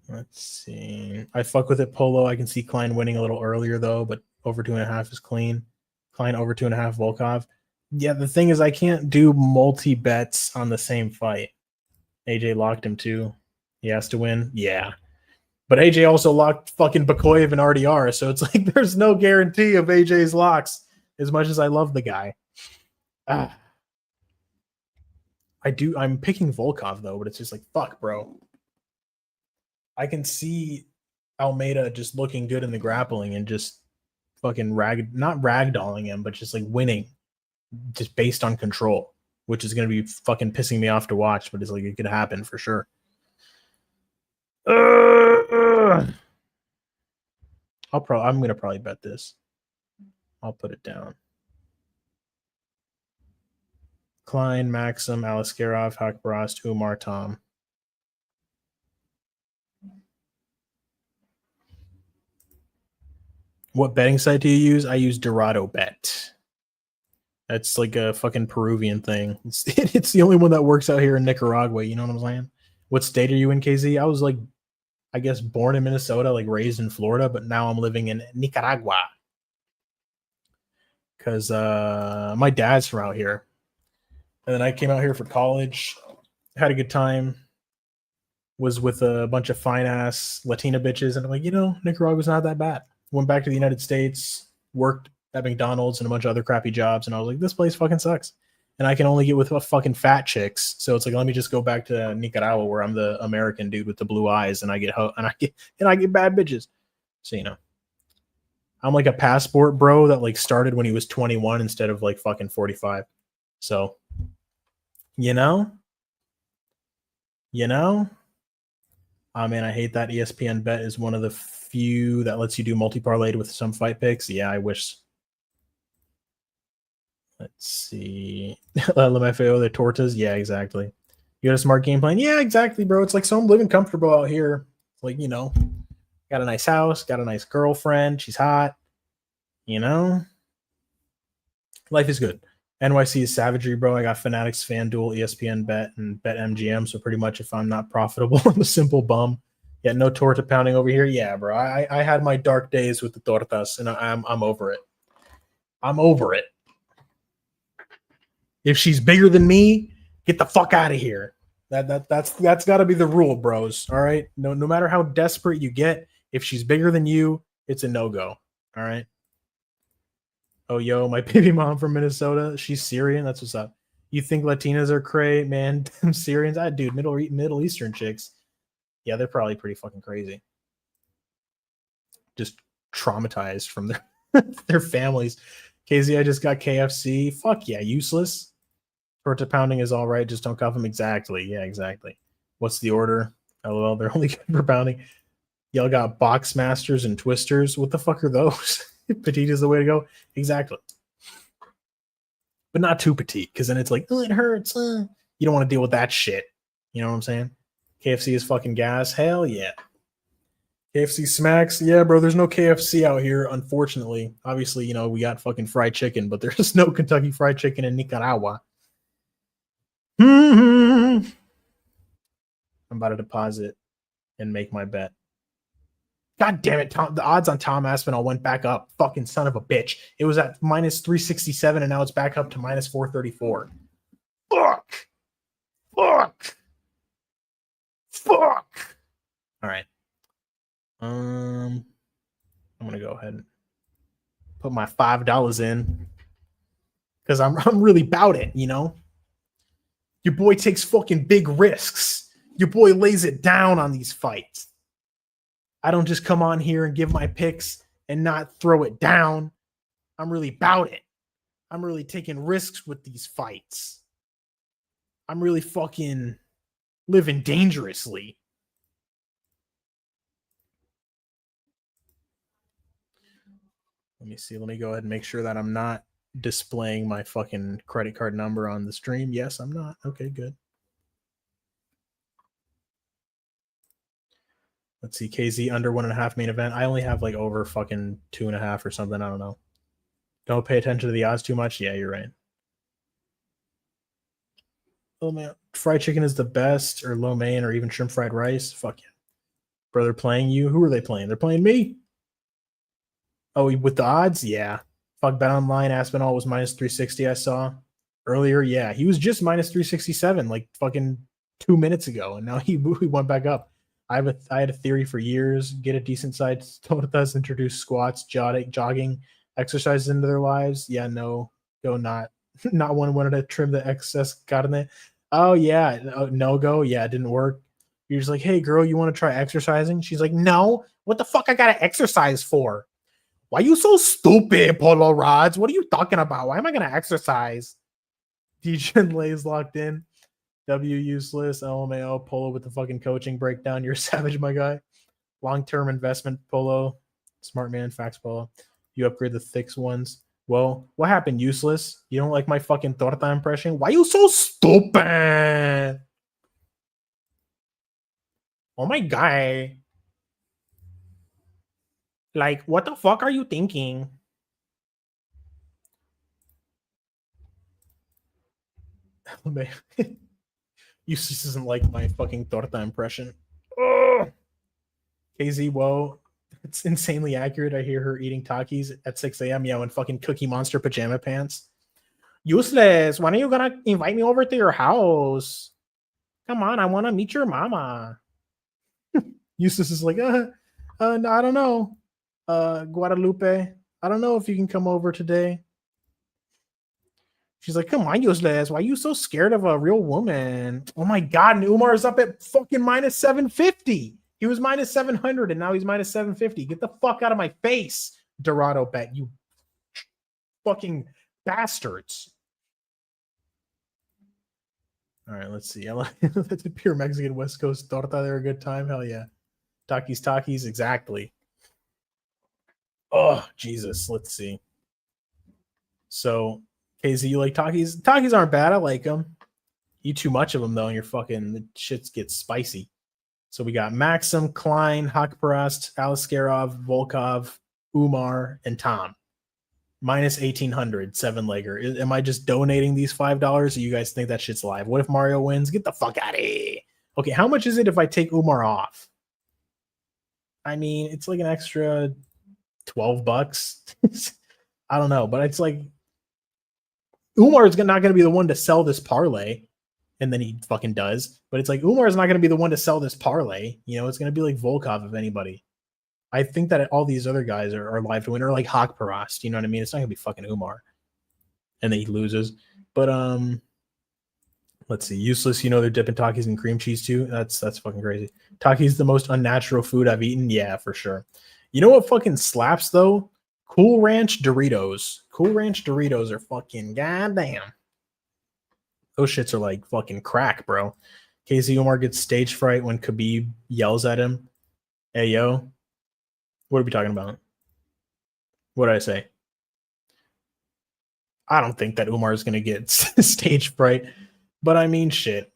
Let's see. I fuck with it, Polo. I can see Klein winning a little earlier, though, but over 2.5 is clean. Klein over 2.5, Volkov. Yeah, the thing is I can't do multi-bets on the same fight. AJ locked him, too. He has to win? Yeah. But AJ also locked fucking Bakoyev and RDR, so it's like there's no guarantee of AJ's locks as much as I love the guy. I'm picking Volkov, though, but it's just like, fuck, bro. I can see Almeida just looking good in the grappling and just fucking not ragdolling him, but just like winning just based on control, which is going to be fucking pissing me off to watch, but it's like it could happen for sure. I'm going to probably bet this. I'll put it down. Klein, Maksum, Aliskerov, Haqparast, Umar, Tom. What betting site do you use? I use Dorado Bet. That's like a fucking Peruvian thing. It's the only one that works out here in Nicaragua. You know what I'm saying? What state are you in, KZ? I was like, I guess born in Minnesota, like raised in Florida, but now I'm living in Nicaragua. Because my dad's from out here. And then I came out here for college. Had a good time. Was with a bunch of fine-ass Latina bitches. And I'm like, Nicaragua's not that bad. Went back to the United States, worked at McDonald's and a bunch of other crappy jobs, and I was like, this place fucking sucks. And I can only get with fucking fat chicks. So it's like, let me just go back to Nicaragua where I'm the American dude with the blue eyes and I get bad bitches. So, I'm like a passport bro that like started when he was 21 instead of like fucking 45. So, I mean, I hate that ESPN bet is one of the few that lets you do multi-parlayed with some fight picks. Yeah, I wish. Let's see. LMFAO, the tortas. Yeah, exactly. You got a smart game plan? Yeah, exactly, bro. It's like, so I'm living comfortable out here. Like, got a nice house, got a nice girlfriend. She's hot. Life is good. NYC is savagery, bro. I got Fanatics, FanDuel, ESPN Bet, and Bet MGM. So pretty much if I'm not profitable, I'm a simple bum. Yeah, no torta pounding over here. Yeah, bro. I had my dark days with the tortas, and I'm over it. I'm over it. If she's bigger than me, get the fuck out of here. That's got to be the rule, bros. All right. No matter how desperate you get, if she's bigger than you, it's a no-go. All right. Oh, yo, my baby mom from Minnesota. She's Syrian. That's what's up. You think Latinas are cray, man? Syrians, dude, Middle Eastern chicks. Yeah, they're probably pretty fucking crazy. Just traumatized from their families. KZ, I just got KFC. Fuck yeah, useless. Torta pounding is all right. Just don't cuff them. Exactly. Yeah, exactly. What's the order? LOL, they're only good for pounding. Y'all got box masters and twisters. What the fuck are those? Petite is the way to go. Exactly. But not too petite, because then it's like, oh, it hurts. You don't want to deal with that shit. You know what I'm saying? KFC is fucking gas. Hell yeah. KFC smacks. Yeah, bro, there's no KFC out here, unfortunately. Obviously, we got fucking fried chicken, but there's no Kentucky Fried Chicken in Nicaragua. I'm about to deposit and make my bet. God damn it, Tom. The odds on Tom Aspinall went back up. Fucking son of a bitch. It was at minus 367, and now it's back up to minus 434. Fuck. All right. I'm going to go ahead and put my $5 in because I'm really about it, Your boy takes fucking big risks. Your boy lays it down on these fights. I don't just come on here and give my picks and not throw it down. I'm really about it. I'm really taking risks with these fights. I'm really fucking living dangerously. Let me see. Let me go ahead and make sure that I'm not displaying my fucking credit card number on the stream. Yes, I'm not. Okay, good. Let's see. KZ under 1.5 main event. I only have like over fucking 2.5 or something. I don't know. Don't pay attention to the odds too much. Yeah, you're right. Oh man, fried chicken is the best, or lo mein, or even shrimp fried rice. Fuck yeah. Brother playing you. Who are they playing? They're playing me. Oh, with the odds? Yeah. Fuck, Bet Online. Aspinall was minus 360. I saw earlier. Yeah, he was just minus 367 like fucking 2 minutes ago, and now he went back up. I had a theory for years. Get a decent size tortas, introduce squats, jogging, exercises into their lives. Yeah, no, go not. Not one wanted to trim the excess carne. Oh yeah, no go. Yeah, it didn't work. You're just like, hey girl, you want to try exercising? She's like, no. What the fuck I gotta exercise for? Why you so stupid, Polo Rods? What are you talking about? Why am I gonna exercise? DJ Lay's locked in. W useless. LMAO. Polo with the fucking coaching breakdown. You're savage, my guy. Long-term investment, Polo. Smart man, facts, Polo. You upgrade the thick ones. Well, what happened, useless? You don't like my fucking torta impression? Why you so stupid? Oh my god. Like, what the fuck are you thinking? Useless doesn't like my fucking torta impression. Ugh. KZ, whoa. It's insanely accurate. I hear her eating Takis at 6 a.m. Yeah, in fucking Cookie Monster pajama pants. Useless. When are you gonna invite me over to your house? Come on, I want to meet your mama. Useless is like, no, I don't know. Guadalupe, I don't know if you can come over today. She's like, come on, useless. Why are you so scared of a real woman? Oh my god, and Umar is up at fucking minus 750. He was minus 700 and now he's minus 750. Get the fuck out of my face, Dorado bet, you fucking bastards. All right, let's see. That's a pure Mexican West Coast torta. They're a good time. Hell yeah. Takis, exactly. Oh, Jesus. Let's see. So, KZ, you like Takis? Takis aren't bad. I like them. Eat too much of them, though, and the shits get spicy. So we got Maksum, Klein, Haqparast, Aliskerov, Volkov, Umar, and Tom. Minus 1,800, 7-legger. Am I just donating these $5 or you guys think that shit's live? What if Mario wins? Get the fuck out of here. Okay, how much is it if I take Umar off? I mean, it's like an extra $12. I don't know, but it's like Umar is not going to be the one to sell this parlay, and then he fucking does. But it's like Umar is not going to be the one to sell this parlay. You know, it's going to be like Volkov, if anybody. I think that all these other guys are live to win, or like Haqparast. You know what I mean? It's not going to be fucking Umar, and then he loses. But let's see. Useless. You know they're dipping Takis in cream cheese too. That's fucking crazy. Takis the most unnatural food I've eaten. Yeah, for sure. You know what fucking slaps though? Cool Ranch Doritos. Cool Ranch Doritos are fucking goddamn. Those shits are like fucking crack, bro. Casey Omar gets stage fright when Khabib yells at him. Hey, yo. What are we talking about? What did I say? I don't think that Umar is going to get stage fright, but I mean, shit.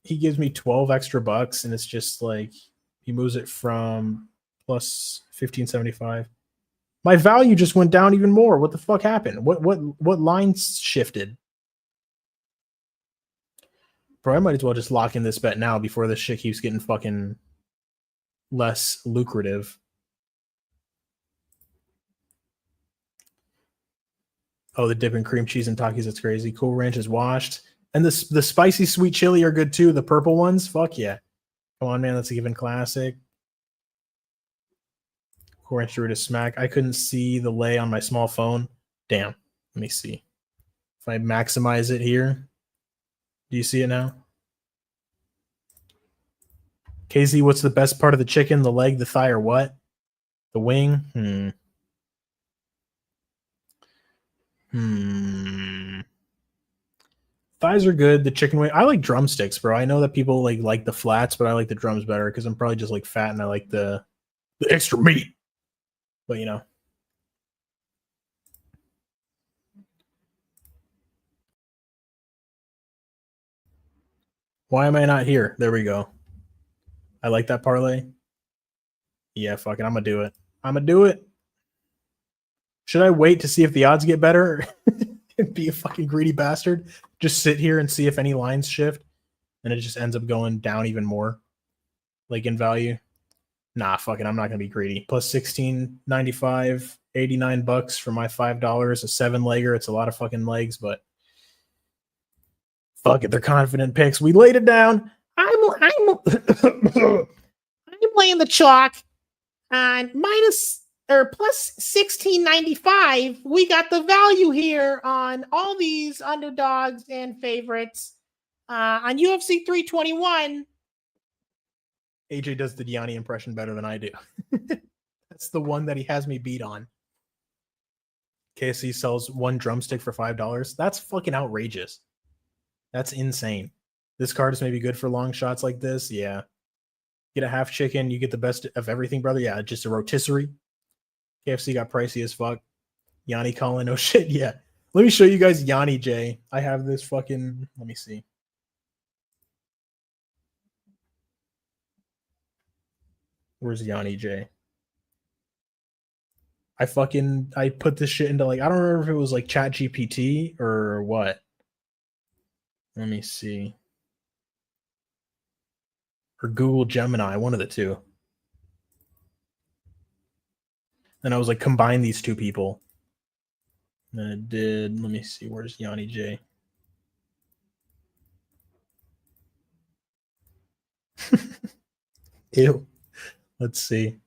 He gives me 12 extra bucks, and it's just like he moves it from plus 1575. My value just went down even more. What the fuck happened? What lines shifted? Bro, I might as well just lock in this bet now before this shit keeps getting fucking less lucrative. Oh, the dip in cream cheese and Takis, that's crazy. Cool Ranch is washed. And the spicy sweet chili are good too. The purple ones, fuck yeah. Come on, man, that's a given classic. Cool Ranch Doritos smack. I couldn't see the lay on my small phone. Damn. Let me see. If I maximize it here, do you see it now? KZ, what's the best part of the chicken? The leg, the thigh, or what? The wing? Thighs are good. The chicken wing. I like drumsticks, bro. I know that people like the flats, but I like the drums better because I'm probably just like fat and I like the extra meat. But you know. Why am I not here? There we go. I like that parlay. Yeah, fuck it. I'm gonna do it. I'm gonna do it. Should I wait to see if the odds get better and be a fucking greedy bastard? Just sit here and see if any lines shift and it just ends up going down even more, like in value. Nah, fuck it. I'm not gonna be greedy. Plus 16.95, $89 for my $5, a 7-legger. It's a lot of fucking legs, but fuck it. They're confident picks. We laid it down. I'm laying the chalk on plus 16.95. We got the value here on all these underdogs and favorites. On UFC 321, AJ does the Yanni impression better than I do. That's the one that he has me beat on. KFC sells one drumstick for $5. That's fucking outrageous. That's insane. This card is maybe good for long shots like this. Yeah. Get a half chicken. You get the best of everything, brother. Yeah, just a rotisserie. KFC got pricey as fuck. Yanni calling, oh shit, yeah. Let me show you guys Yanni J. I have this fucking, let me see. Where's Yanni J? I put this shit into like, I don't remember if it was like Chat GPT or what. Let me see. Or Google Gemini, one of the two. And I was like, combine these two people. And it did. Let me see. Where's Yanni J? Ew. Let's see.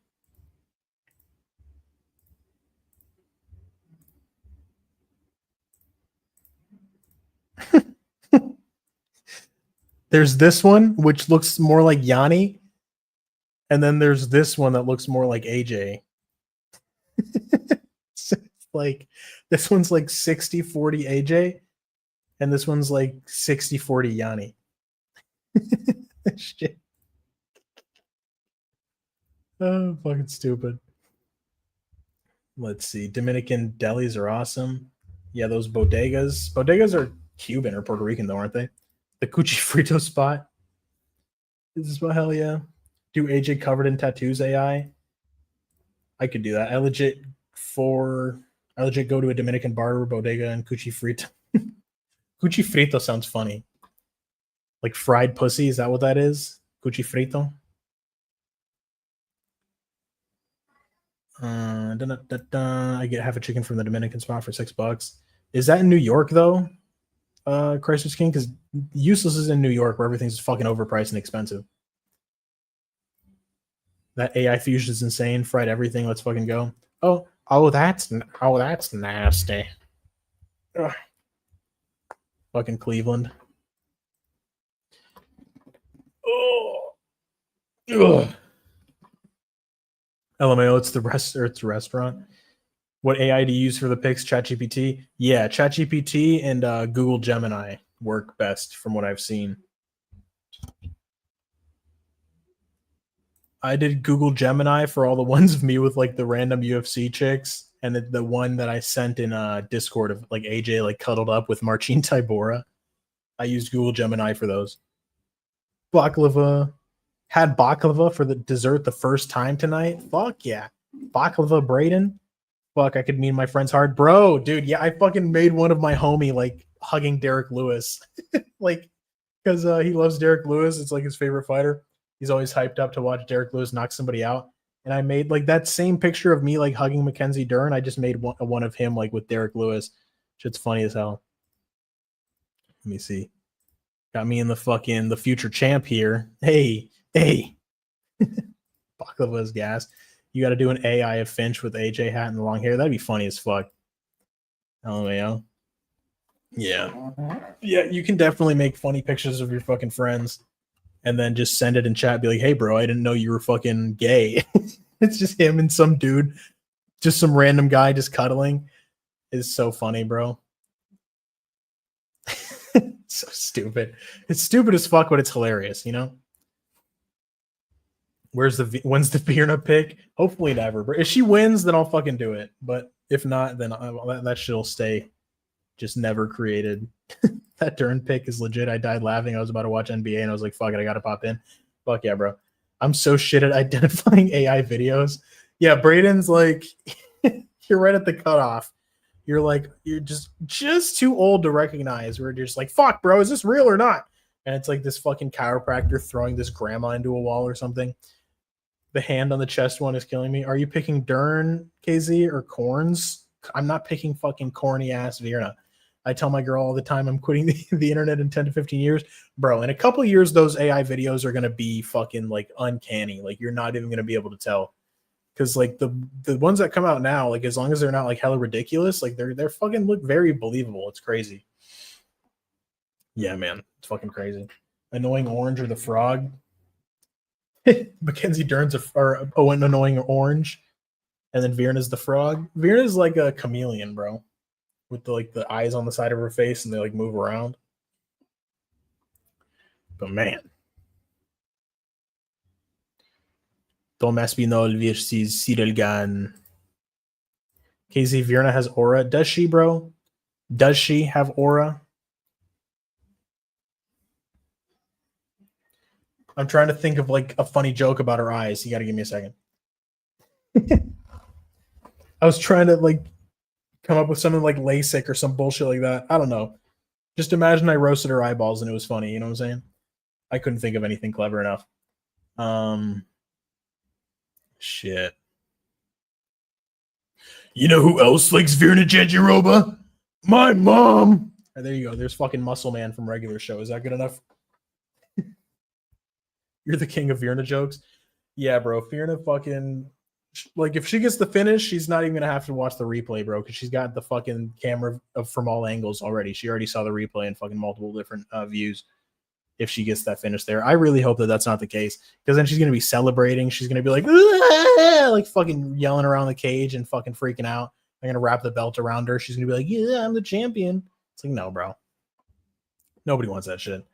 There's this one, which looks more like Yanni. And then there's this one that looks more like AJ. Like, this one's like 60-40 AJ. And this one's like 60-40 Yanni. Shit. Oh, fucking stupid. Let's see. Dominican delis are awesome. Yeah, those bodegas. Bodegas are Cuban or Puerto Rican, though, aren't they? The Cuchi Frito spot. Is this what? Hell yeah. Do AJ covered in tattoos AI? I could do that. I legit go to a Dominican barber, bodega, and Cuchi Frito. Cuchi Frito sounds funny. Like fried pussy, is that what that is? Cuchi Frito? I get half a chicken from the Dominican spot for $6. Is that in New York though? Chrysler's King, because Useless is in New York where everything's fucking overpriced and expensive. That AI fusion is insane. Fried everything. Let's fucking go. Oh, that's nasty. Ugh. Fucking Cleveland. Oh. Ugh. LMAO, it's the restaurant. What AI do you use for the picks? ChatGPT? Yeah, ChatGPT and Google Gemini work best from what I've seen. I did Google Gemini for all the ones of me with like the random UFC chicks, and the one that I sent in Discord of like AJ like cuddled up with Marcin Tybura. I used Google Gemini for those. Baklava. Had baklava for the dessert the first time tonight. Fuck yeah. Baklava Braden. Fuck, I could mean my friend's hard. Bro, dude, yeah, I fucking made one of my homie like hugging Derek Lewis. Like, because he loves Derek Lewis. It's like his favorite fighter. He's always hyped up to watch Derek Lewis knock somebody out. And I made like that same picture of me like hugging Mackenzie Dern. I just made one of him like with Derek Lewis. Shit's funny as hell. Let me see. Got me in the future champ here. Hey. Baklava's gas. You got to do an AI of Finch with AJ hat and the long hair. That'd be funny as fuck. LMAO. Yeah. Yeah, you can definitely make funny pictures of your fucking friends and then just send it in chat, be like, hey bro, I didn't know you were fucking gay. It's just him and some dude, just some random guy just cuddling. It's so funny, bro. So stupid. It's stupid as fuck, but it's hilarious, you know? When's the Virna pick? Hopefully never. But if she wins, then I'll fucking do it. But if not, then that shit'll stay just never created. That Dern pick is legit. I died laughing. I was about to watch NBA and I was like, fuck it, I gotta pop in. Fuck yeah, bro. I'm so shit at identifying AI videos. Yeah, Braden's like, you're right at the cutoff. You're like, you're just too old to recognize. We're just like, fuck, bro, is this real or not? And it's like this fucking chiropractor throwing this grandma into a wall or something. The hand on the chest one is killing me. Are you picking Dern, KZ, or Corns? I'm not picking fucking corny ass Virna. I tell my girl all the time I'm quitting the internet in 10 to 15 years. Bro, in a couple of years, those AI videos are going to be fucking like uncanny. Like you're not even going to be able to tell. Because like the ones that come out now, like as long as they're not like hella ridiculous, like they're fucking look very believable. It's crazy. Yeah, man. It's fucking crazy. Annoying Orange or the Frog. Mackenzie Dern's an annoying orange. And then Virna's the frog. Virna's like a chameleon, bro. With the eyes on the side of her face and they like move around. But man. Thomas Binol versus Cyril Gann. KZ Virna has aura. Does she, bro? Does she have aura? I'm trying to think of like a funny joke about her eyes. You got to give me a second. I was trying to like come up with something like LASIK or some bullshit like that. I don't know. Just imagine I roasted her eyeballs and it was funny. You know what I'm saying? I couldn't think of anything clever enough. Shit. You know who else likes Virna Jandiroba? My mom. Right, there you go. There's fucking Muscle Man from regular show. Is that good enough? You're the king of Virna jokes. Yeah, bro. Virna fucking like if she gets the finish, she's not even gonna have to watch the replay, bro, because she's got the fucking camera from all angles already. She already saw the replay in fucking multiple different views. If she gets that finish there, I really hope that that's not the case, because then she's gonna be celebrating. She's gonna be like fucking yelling around the cage and fucking freaking out. They're gonna wrap the belt around her. She's gonna be like, "Yeah, I'm the champion." It's like, no, bro. Nobody wants that shit.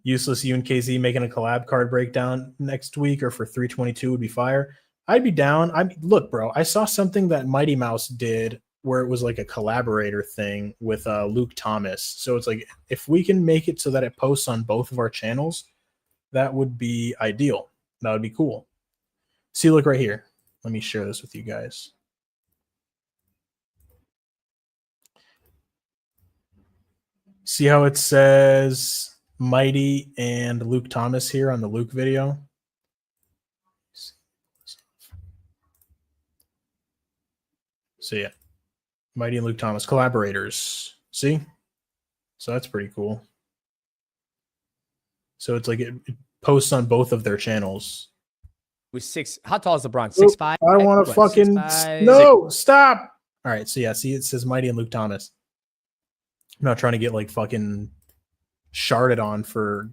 Useless, you and KZ making a collab card breakdown next week or for 322 would be fire. I'd be down. Look, bro, I saw something that Mighty Mouse did where it was like a collaborator thing with Luke Thomas. So it's like if we can make it so that it posts on both of our channels, that would be ideal. That would be cool. See, look right here. Let me share this with you guys. See how it says Mighty and Luke Thomas here on the Luke video? So yeah, Mighty and Luke Thomas, collaborators. See? So that's pretty cool. So it's like it posts on both of their channels.
With six, how tall is LeBron? 6'5"?
I don't want to fucking 6'5". No, stop. All right, so yeah, see, it says Mighty and Luke Thomas. I'm not trying to get like fucking sharded on for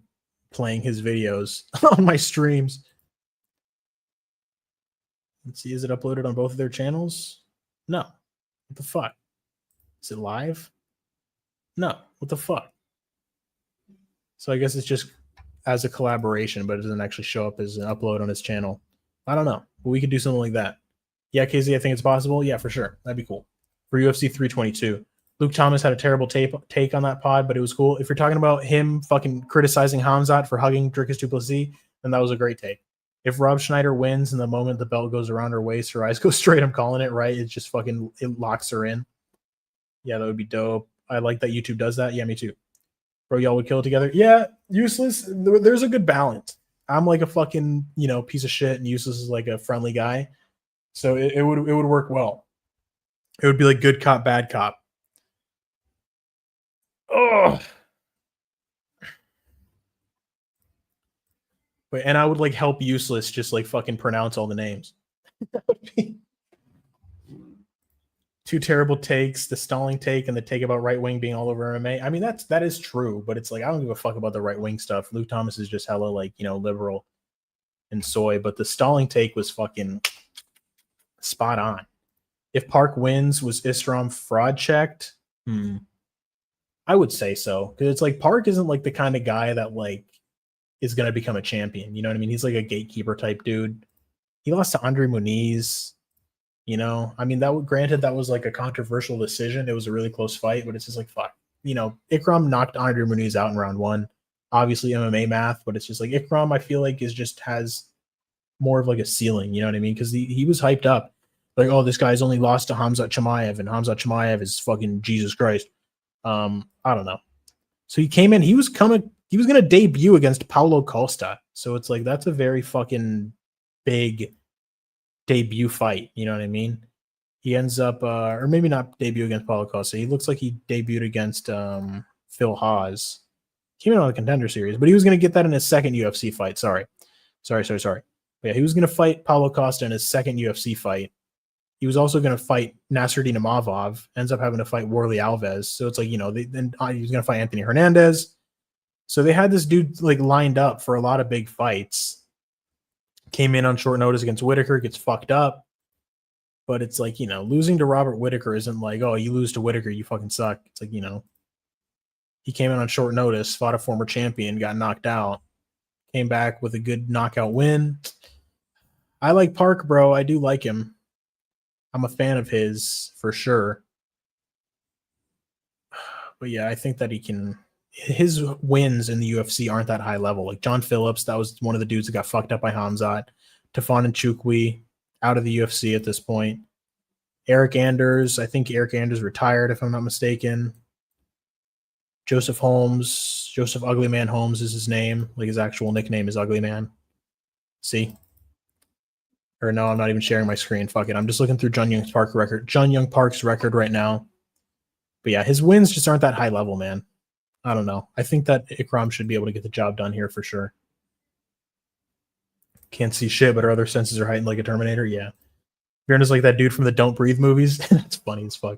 playing his videos on my streams. Let's see, is it uploaded on both of their channels? No. What the fuck? Is it live? No. What the fuck? So I guess it's just as a collaboration, but it doesn't actually show up as an upload on his channel. I don't know. But we could do something like that. Yeah, KZ, I think it's possible. Yeah, for sure. That'd be cool. For UFC 322. Luke Thomas had a terrible take on that pod, but it was cool. If you're talking about him fucking criticizing Hamzat for hugging Dricus du Plessis, then that was a great take. If Rob Schneider wins and the moment the belt goes around her waist, her eyes go straight, I'm calling it, right? It's just fucking, it locks her in. Yeah, that would be dope. I like that YouTube does that. Yeah, me too. Bro, y'all would kill it together. Yeah, Useless, there's a good balance. I'm like a fucking, piece of shit, and Useless is like a friendly guy. So it would work well. It would be like good cop, bad cop. Oh. But and I would like help Useless just like fucking pronounce all the names. two terrible takes, the stalling take and the take about right wing being all over MMA. I mean, that is true, but it's like I don't give a fuck about the right wing stuff. Luke Thomas is just hella like, liberal and soy, but the stalling take was fucking spot on. If Park wins, was Isram fraud checked? I would say so. Because it's like Park isn't like the kind of guy that like is gonna become a champion. You know what I mean? He's like a gatekeeper type dude. He lost to Andre Muniz. I mean, granted that was like a controversial decision. It was a really close fight, but it's just like fuck. Ikram knocked Andre Muniz out in round 1. Obviously MMA math, but it's just like Ikram, I feel like has more of like a ceiling, you know what I mean? Because he was hyped up. Like, oh, this guy's only lost to Khamzat Chimaev, and Khamzat Chimaev is fucking Jesus Christ. I don't know. So he came in, he was gonna debut against Paulo Costa. So it's like that's a very fucking big debut fight, you know what I mean? He ends up or maybe not debut against Paulo Costa. He looks like he debuted against Phil Haas. Came in on the Contender Series, but he was gonna get that in his second UFC fight. Sorry. But yeah, he was gonna fight Paulo Costa in his second UFC fight. He was also going to fight Nasruddin Imavov, ends up having to fight Warley Alves. So it's like, then he was going to fight Anthony Hernandez. So they had this dude like lined up for a lot of big fights. Came in on short notice against Whitaker, gets fucked up. But it's like, losing to Robert Whitaker isn't like, oh, you lose to Whitaker, you fucking suck. It's like, he came in on short notice, fought a former champion, got knocked out, came back with a good knockout win. I like Park, bro. I do like him. I'm a fan of his for sure. But yeah, I think that his wins in the UFC aren't that high level. Like John Phillips, that was one of the dudes that got fucked up by Khamzat. Tafon Nchukwi, out of the UFC at this point. Eric Anders, I think Eric Anders retired if I'm not mistaken. Joseph Ugly Man Holmes is his name. Like his actual nickname is Ugly Man. See? Or no, I'm not even sharing my screen. Fuck it. I'm just looking through JunYong Park's record right now. But yeah, his wins just aren't that high level, man. I don't know. I think that Ikram should be able to get the job done here for sure. Can't see shit, but our other senses are heightened like a Terminator. Yeah. You're just like that dude from the Don't Breathe movies. That's funny as fuck.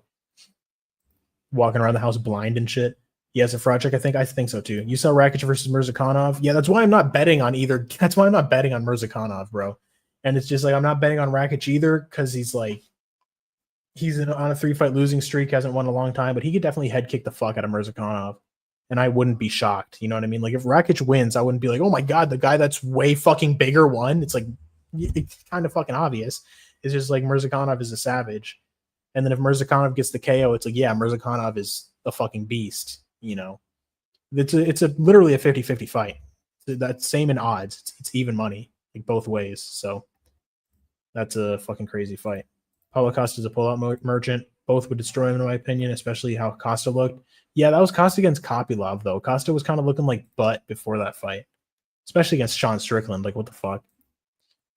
Walking around the house blind and shit. He has a fraud check, I think. I think so too. You saw Rakic versus Mirzakhanov. Yeah, that's why I'm not betting on either. That's why I'm not betting on Mirzakhanov, bro. And it's just like I'm not betting on Rakic either because he's on a 3-fight losing streak, hasn't won in a long time, but he could definitely head kick the fuck out of Mirzakhanov, and I wouldn't be shocked. You know what I mean? Like if Rakic wins, I wouldn't be like, oh my god, the guy that's way fucking bigger won. It's like it's kind of fucking obvious. It's just like Mirzakhanov is a savage, and then if Mirzakhanov gets the KO, it's like yeah, Mirzakhanov is a fucking beast. It's literally a 50-50 fight. That's same in odds. It's even money. Like both ways. So that's a fucking crazy fight. Paulo Costa is a pullout merchant. Both would destroy him in my opinion, especially how Costa looked. Yeah, that was Costa against Kopylov though. Costa was kind of looking like butt before that fight, especially against Sean Strickland. Like what the fuck?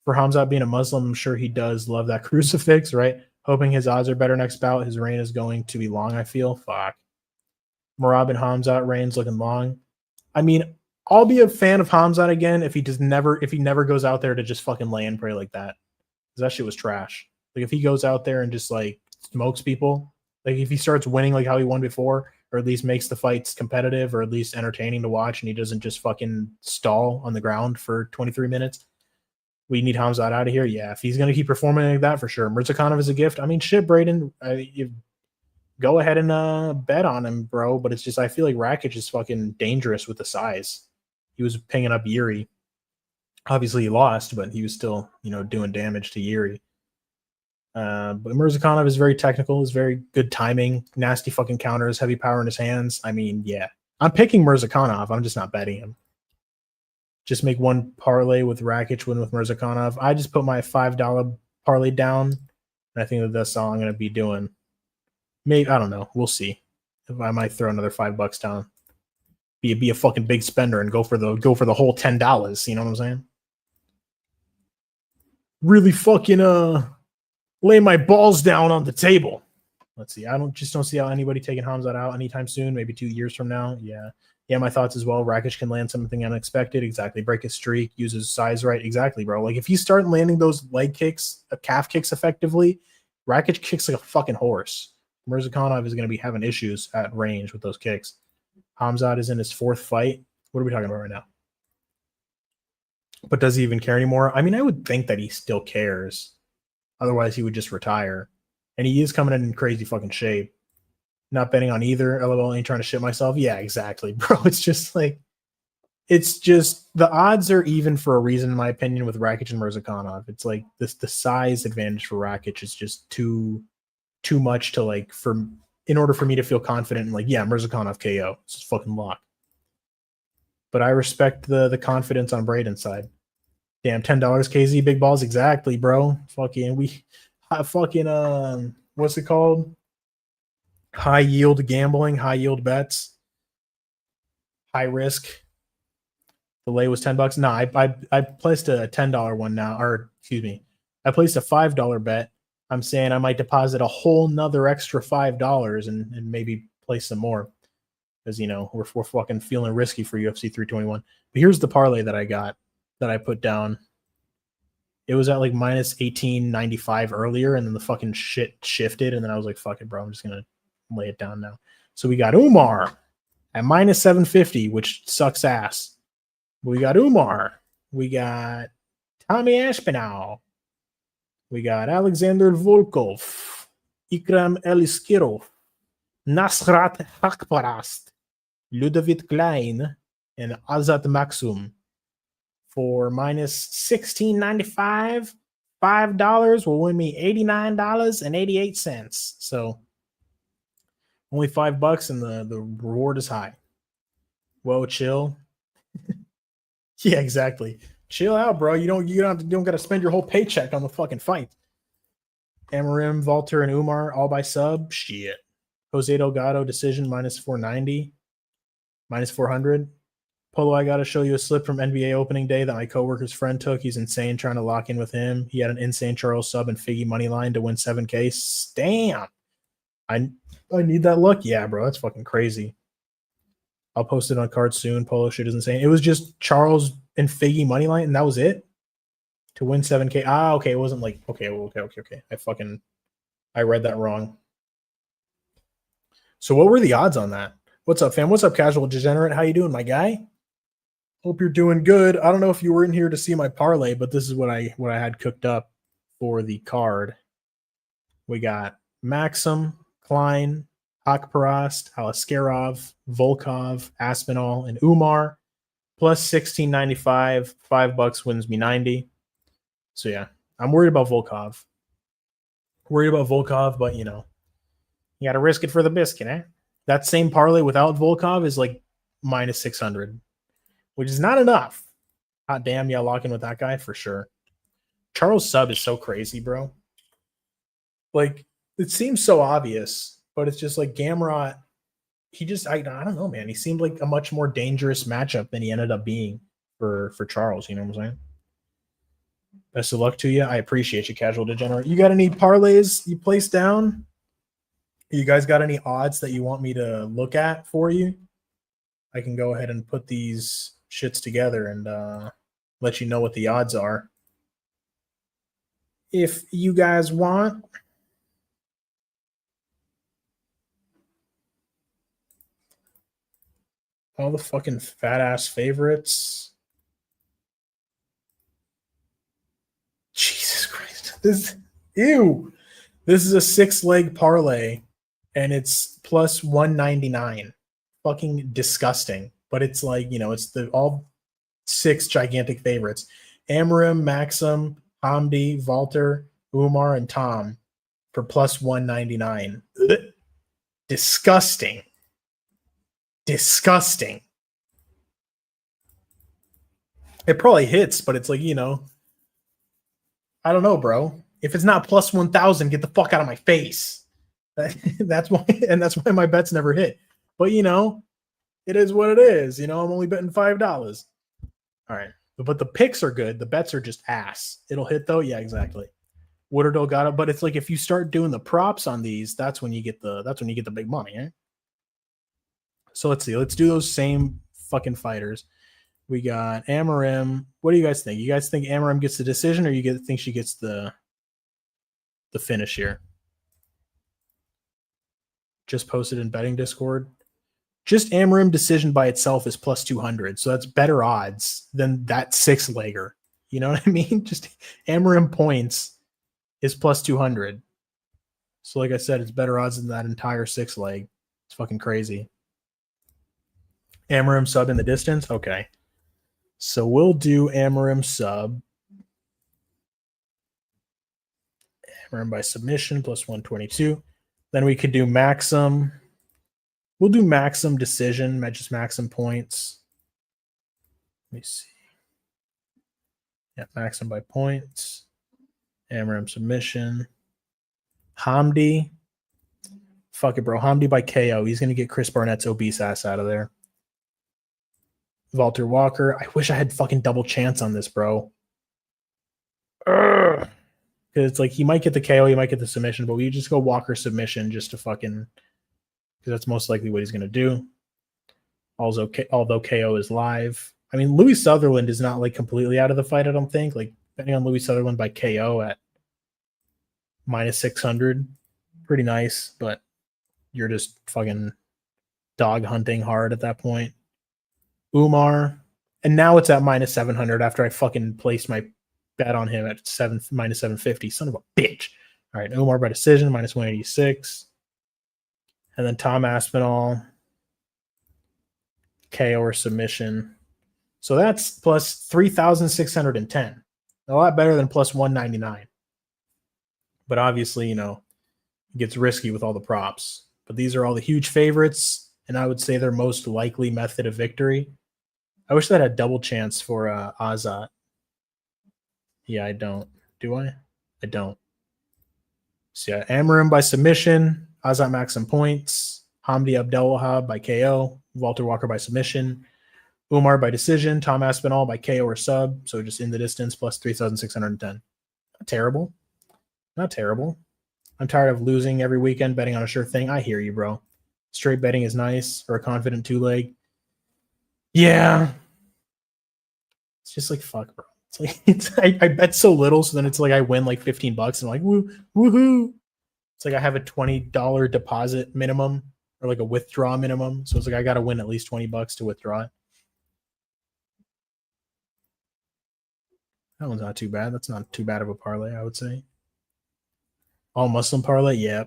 For Khamzat being a Muslim, I'm sure he does love that crucifix, right? Hoping his odds are better next bout. His reign is going to be long, I feel. Fuck. Merab and Khamzat reign's looking long. I mean, I'll be a fan of Khamzat again if he never goes out there to just fucking lay and pray like that. Because that shit was trash. Like if he goes out there and just like smokes people, like if he starts winning like how he won before, or at least makes the fights competitive or at least entertaining to watch, and he doesn't just fucking stall on the ground for 23 minutes. We need Khamzat out of here. Yeah, if he's gonna keep performing like that for sure. Mirzakhanov is a gift. I mean, shit, Braden. You go ahead and bet on him, bro. But it's just I feel like Rakic is fucking dangerous with the size. He was pinging up Yuri. Obviously, he lost, but he was still, doing damage to Yuri. But Mirzakhanov is very technical, is very good timing, nasty fucking counters, heavy power in his hands. I mean, yeah. I'm picking Mirzakhanov. I'm just not betting him. Just make one parlay with Rakic, win with Mirzakhanov. I just put my $5 parlay down, and I think that's all I'm going to be doing. Maybe, I don't know. We'll see. If I might throw another $5 down. Be a fucking big spender and go for the whole $10. You know what I'm saying? Really fucking lay my balls down on the table. Let's see. I don't see how anybody taking Khamzat out anytime soon. Maybe 2 years from now. Yeah. My thoughts as well. Rakic can land something unexpected. Exactly. Break his streak. Use his size right. Exactly, bro. Like if you start landing those leg kicks, calf kicks effectively, Rakic kicks like a fucking horse. Mirzakhanov is going to be having issues at range with those kicks. Hamzat is in his 4th fight. What are we talking about right now? But does he even care anymore? I mean, I would think that he still cares. Otherwise, he would just retire. And he is coming in crazy fucking shape. Not betting on either. LOL, ain't trying to shit myself. Yeah, exactly, bro. It's just like, it's just the odds are even for a reason, in my opinion, with Rakic and Mirzakhanov. It's like this, the size advantage for Rakic is just too much to like, in order for me to feel confident and like, yeah, Mirzakhanov KO. It's just fucking lock. But I respect the confidence on Braden's side. Damn, $10 KZ big balls, exactly, bro. Fucking what's it called? High yield gambling, high yield bets, high risk. The lay was $10. No, I placed a $10 one now, or excuse me, I placed a $5 bet. I'm saying I might deposit a whole nother extra $5 and maybe place some more. Because, you know, we're fucking feeling risky for UFC 321. But here's the parlay that I got, that I put down. It was at like minus 1895 earlier, and then the fucking shit shifted, and then I was like, fuck it, bro. I'm just going to lay it down now. So we got Umar at minus 750, which sucks ass. We got Umar. We got Tommy Aspinall. We got Alexander Volkov. Ikram Aliskerov. Nasrat Haqparast. Ludovit Klein, and Azat Maksum for minus 1695. $5 will win me $89.88. So only $5, and the reward is high. Whoa, chill. Yeah, exactly. Chill out, bro. You don't got to spend your whole paycheck on the fucking fight. Amorim, Valter, and Umar all by sub. Shit. Jose Delgado decision minus 490. Minus 400. Polo, I got to show you a slip from NBA opening day that my coworker's friend took. He's insane trying to lock in with him. He had an insane Charles sub and Figgy money line to win 7K. Damn. I need that luck. Yeah, bro. That's fucking crazy. I'll post it on card soon. Polo shit is insane. It was just Charles and Figgy money line, and that was it? To win 7K. Ah, okay. It wasn't like, okay. I read that wrong. So what were the odds on that? What's up, fam? What's up, Casual Degenerate? How you doing, my guy? Hope you're doing good. I don't know if you were in here to see my parlay, but this is what I had cooked up for the card. We got Maksum, Klein, Haqparast, Aliskerov, Volkov, Aspinall, and Umar. Plus 1695. $5 wins me 90. So yeah, I'm worried about Volkov. But you know, you got to risk it for the biscuit, eh? That same parlay without Volkov is like minus 600, which is not enough. Hot damn, yeah, lock in with that guy for sure. Charles sub is so crazy, bro. Like, it seems so obvious, but it's just like Gamrot. He just, I don't know, man. He seemed like a much more dangerous matchup than he ended up being for Charles. You know what I'm saying? Best of luck to you. I appreciate you, Casual Degenerate. You got any parlays you placed down? You guys got any odds that you want me to look at for you? I can go ahead and put these shits together and let you know what the odds are. If you guys want. All the fucking fat-ass favorites. Jesus Christ. Ew. This is a 6-leg parlay. And it's plus 199. Fucking disgusting. But it's like, you know, it's all 6 gigantic favorites. Amorim, Maksum, Hamdy, Valter, Umar, and Tom for plus 199. Ugh. Disgusting. Disgusting. It probably hits, but it's like, you know, I don't know, bro. If it's not plus 1,000, get the fuck out of my face. That's why my bets never hit. But you know, it is what it is. You know, I'm only betting $5. All right, but the picks are good. The bets are just ass. It'll hit though. Yeah, exactly. Wood or Delgado. But it's like if you start doing the props on these, that's when you get the big money. Eh? So let's see. Let's do those same fucking fighters. We got Amorim. What do you guys think? You guys think Amorim gets the decision, or think she gets the finish here? just posted in betting Discord. Just Amorim decision by itself is plus 200. So that's better odds than that 6-legger. You know what I mean? Just Amorim points is plus 200. So like I said, it's better odds than that entire 6-leg. It's fucking crazy. Amorim sub in the distance? Okay. So we'll do Amorim sub. Amorim by submission plus 122. Then we could do Maksum. We'll do Maksum decision, just Maksum points. Let me see. Yeah, Maksum by points. Amorim submission. Hamdy. Fuck it, bro. Hamdy by KO. He's going to get Chris Barnett's obese ass out of there. Valter Walker. I wish I had fucking double chance on this, bro. Because it's like he might get the KO, he might get the submission, but we just go Walker submission just to fucking, because that's most likely what he's going to do. Although KO is live. I mean, Louie Sutherland is not like completely out of the fight, I don't think. Like, betting on Louie Sutherland by KO at minus 600, pretty nice, but you're just fucking dog hunting hard at that point. Umar, and now it's at minus 700 after I fucking placed my bet on him at minus 750. Son of a bitch. All right, Umar by decision, minus 186. And then Tom Aspinall, KO or submission. So that's plus 3,610. A lot better than plus 199. But obviously, you know, it gets risky with all the props. But these are all the huge favorites, and I would say their most likely method of victory. I wish that had double chance for Azat. Yeah, I don't. Do I? I don't. So yeah, Amorim by submission, Azat Maksum points, Hamdy Abdelwahab by KO, Valter Walker by submission, Umar by decision, Tom Aspinall by KO or sub, so just in the distance, plus 3,610. Not terrible. Not terrible. I'm tired of losing every weekend betting on a sure thing. I hear you, bro. Straight betting is nice, or a confident 2-leg. Yeah. It's just like, fuck, bro. It's like I bet so little, so then it's like I win like $15 and I'm like, woohoo. It's like I have a $20 deposit minimum or like a withdraw minimum. So it's like I gotta win at least $20 to withdraw it. That one's not too bad. That's not too bad of a parlay, I would say. All Muslim parlay, yeah.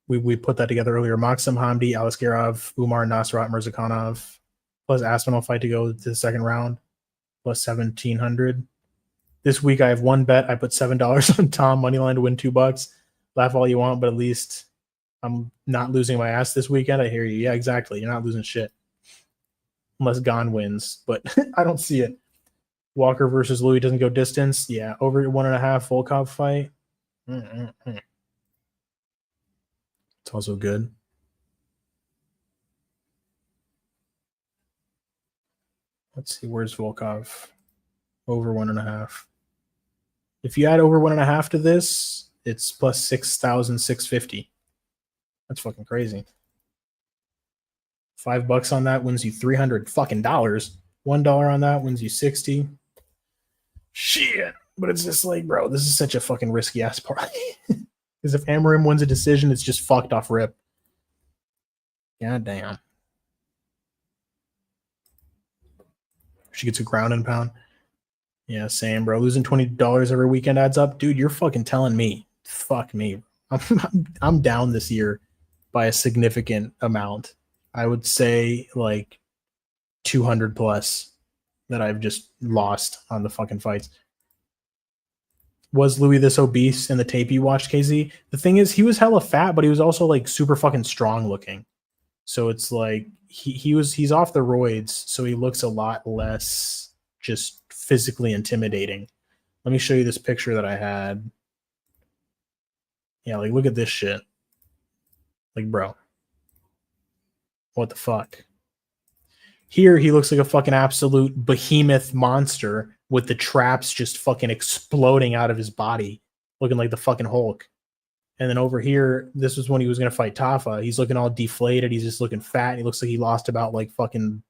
We put that together earlier. Maksum, Hamdy, Aliskerov, Umar, Nasrat, Mirzakhanov, plus Aspinall fight to go to the second round, plus 1,700. This week I have one bet. I put $7 on Tom moneyline to win $2. Laugh all you want, but at least I'm not losing my ass this weekend. I hear you. Yeah, exactly. You're not losing shit. Unless Gon wins, but I don't see it. Walker versus Louie doesn't go distance. Yeah, over 1.5 Volkov fight. It's also good. Let's see, where's Volkov? Over 1.5. If you add over 1.5 to this, it's plus 6,650. That's fucking crazy. $5 on that wins you $300 fucking dollars. $1 on that wins you 60. Shit. But it's just like, bro, this is such a fucking risky ass parlay. Because if Amorim wins a decision, it's just fucked off rip. God damn. She gets a ground and pound. Yeah, same, bro. Losing $20 every weekend adds up. Dude, you're fucking telling me. Fuck me. I'm down this year by a significant amount. I would say like 200 plus that I've just lost on the fucking fights. Was Louie this obese in the tape you watched, KZ? The thing is, he was hella fat, but he was also like super fucking strong looking. So it's like he's off the roids, so he looks a lot less just physically intimidating. Let me show you this picture that I had. Yeah, like look at this shit. Like, bro. What the fuck? Here he looks like a fucking absolute behemoth monster with the traps just fucking exploding out of his body, looking like the fucking Hulk. And then over here, this was when he was going to fight Tafa. He's looking all deflated. He's just looking fat. He looks like he lost about like fucking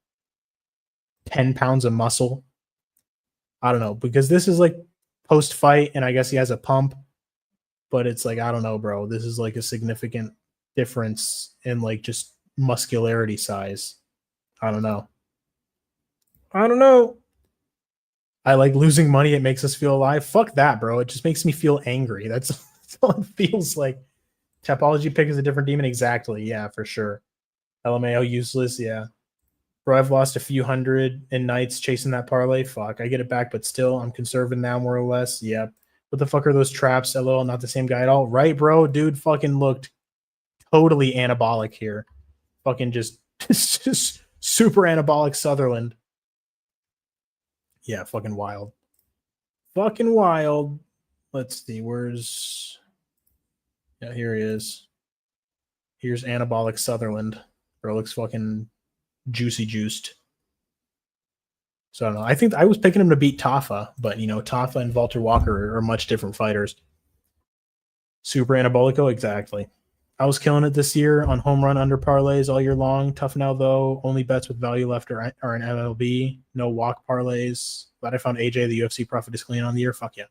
10 pounds of muscle. I don't know, because this is like post-fight, and I guess he has a pump. But it's like, I don't know, bro. This is like a significant difference in like just muscularity size. I don't know. I like losing money. It makes us feel alive. Fuck that, bro. It just makes me feel angry. That's all it feels like. Topology pick is a different demon. Exactly. Yeah, for sure. LMAO useless. Yeah. Bro, I've lost a few hundred in nights chasing that parlay. Fuck. I get it back, but still, I'm conserving now more or less. Yep. What the fuck are those traps? LOL, not the same guy at all. Right, bro? Dude fucking looked totally anabolic here. Fucking just super anabolic Sutherland. Yeah, fucking wild. Fucking wild. Let's see, where's... Yeah, here he is. Here's anabolic Sutherland. Bro, looks fucking juicy juiced. So I don't know. I think I was picking him to beat Tafa, but you know, Tafa and Valter Walker are much different fighters. Super anabolico, exactly. I was killing it this year on home run under parlays all year long. Tough now though. Only bets with value left are an MLB. No walk parlays. Glad I found AJ, the UFC profit is clean on the year. Fuck yeah.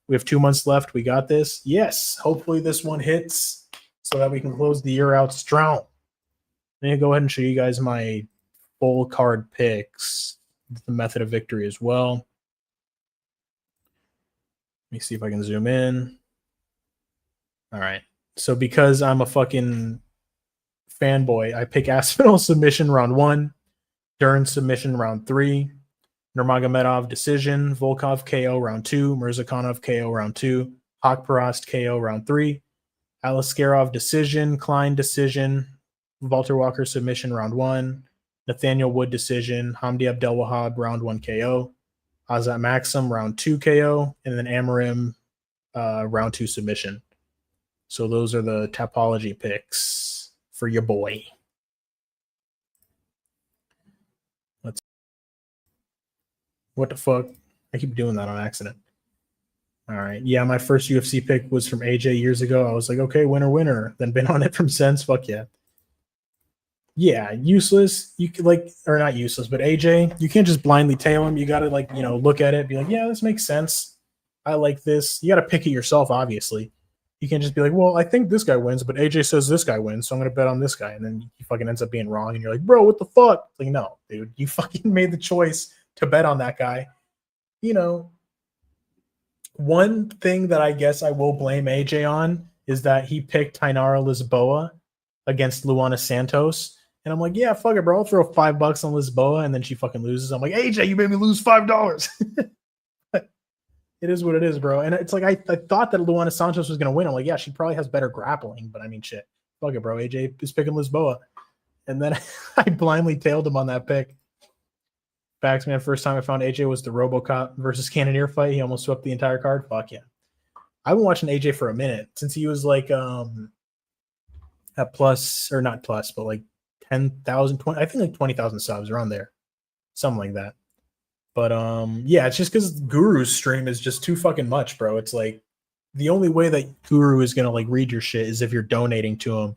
We have 2 months left. We got this. Yes. Hopefully this one hits so that we can close the year out strong. I'm gonna go ahead and show you guys my full card picks. The method of victory as well. Let me see if I can zoom in. All right. So because I'm a fucking fanboy, I pick Aspinall submission round 1, Dern submission round 3, Nurmagomedov decision, Volkov KO round 2, Mirzakhanov KO round 2, Haqparast KO round 3, Aliskerov decision, Klein decision, Valter Walker submission round 1, Nathaniel Wood decision, Hamdy Abdelwahab round 1 KO, Azat Maksum round 2 KO, and then Amorim round 2 submission. So those are the topology picks for your boy. What the fuck? I keep doing that on accident. All right. Yeah, my first UFC pick was from AJ years ago. I was like, okay, winner. Then been on it from since. Fuck yeah. Yeah, useless. You could like, or not useless, but AJ, you can't just blindly tail him. You got to like, you know, look at it, be like, yeah, this makes sense. I like this. You got to pick it yourself, obviously. You can't just be like, well, I think this guy wins, but AJ says this guy wins, so I'm going to bet on this guy. And then he fucking ends up being wrong. And you're like, bro, what the fuck? Like, no, dude, you fucking made the choice to bet on that guy. You know, one thing that I guess I will blame AJ on is that he picked Tainara Lisboa against Luana Santos. And I'm like, yeah, fuck it, bro. I'll throw $5 on Lisboa. And then she fucking loses. I'm like, AJ, you made me lose $5. It is what it is, bro. And it's like, I thought that Luana Santos was going to win. I'm like, yeah, she probably has better grappling. But I mean, shit. Fuck it, bro. AJ is picking Lisboa. And then I blindly tailed him on that pick. Facts, man. First time I found AJ was the RoboCop versus Cannoneer fight. He almost swept the entire card. Fuck yeah. I've been watching AJ for a minute since he was like at plus, or not plus, but like 10,000, 20, I think like 20,000 subs around there. Something like that. But yeah, it's just because Guru's stream is just too fucking much, bro. It's like the only way that Guru is gonna like read your shit is if you're donating to him.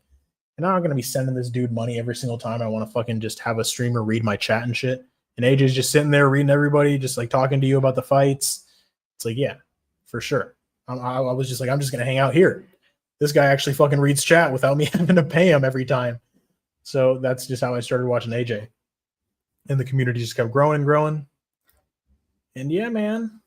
And I'm not gonna be sending this dude money every single time I want to fucking just have a streamer read my chat and shit. And AJ's just sitting there reading everybody, just like talking to you about the fights. It's like, yeah, for sure. I was just like, I'm just gonna hang out here. This guy actually fucking reads chat without me having to pay him every time. So that's just how I started watching AJ. And the community just kept growing and growing. And yeah, man.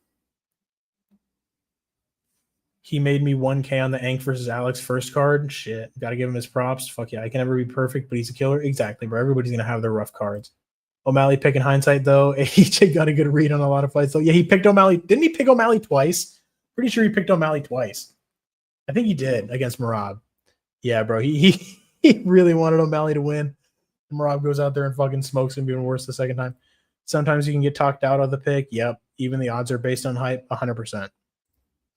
He made me 1K on the Ank versus Alex first card. Shit. Got to give him his props. Fuck yeah. I can never be perfect, but he's a killer. Exactly, bro. Everybody's going to have their rough cards. O'Malley picking hindsight, though. AJ got a good read on a lot of fights. So yeah, he picked O'Malley. Didn't he pick O'Malley twice? Pretty sure he picked O'Malley twice. I think he did against Marab. Yeah, bro. He really wanted O'Malley to win. Marab goes out there and fucking smokes him even worse the second time. Sometimes you can get talked out of the pick. Yep. Even the odds are based on hype. 100%.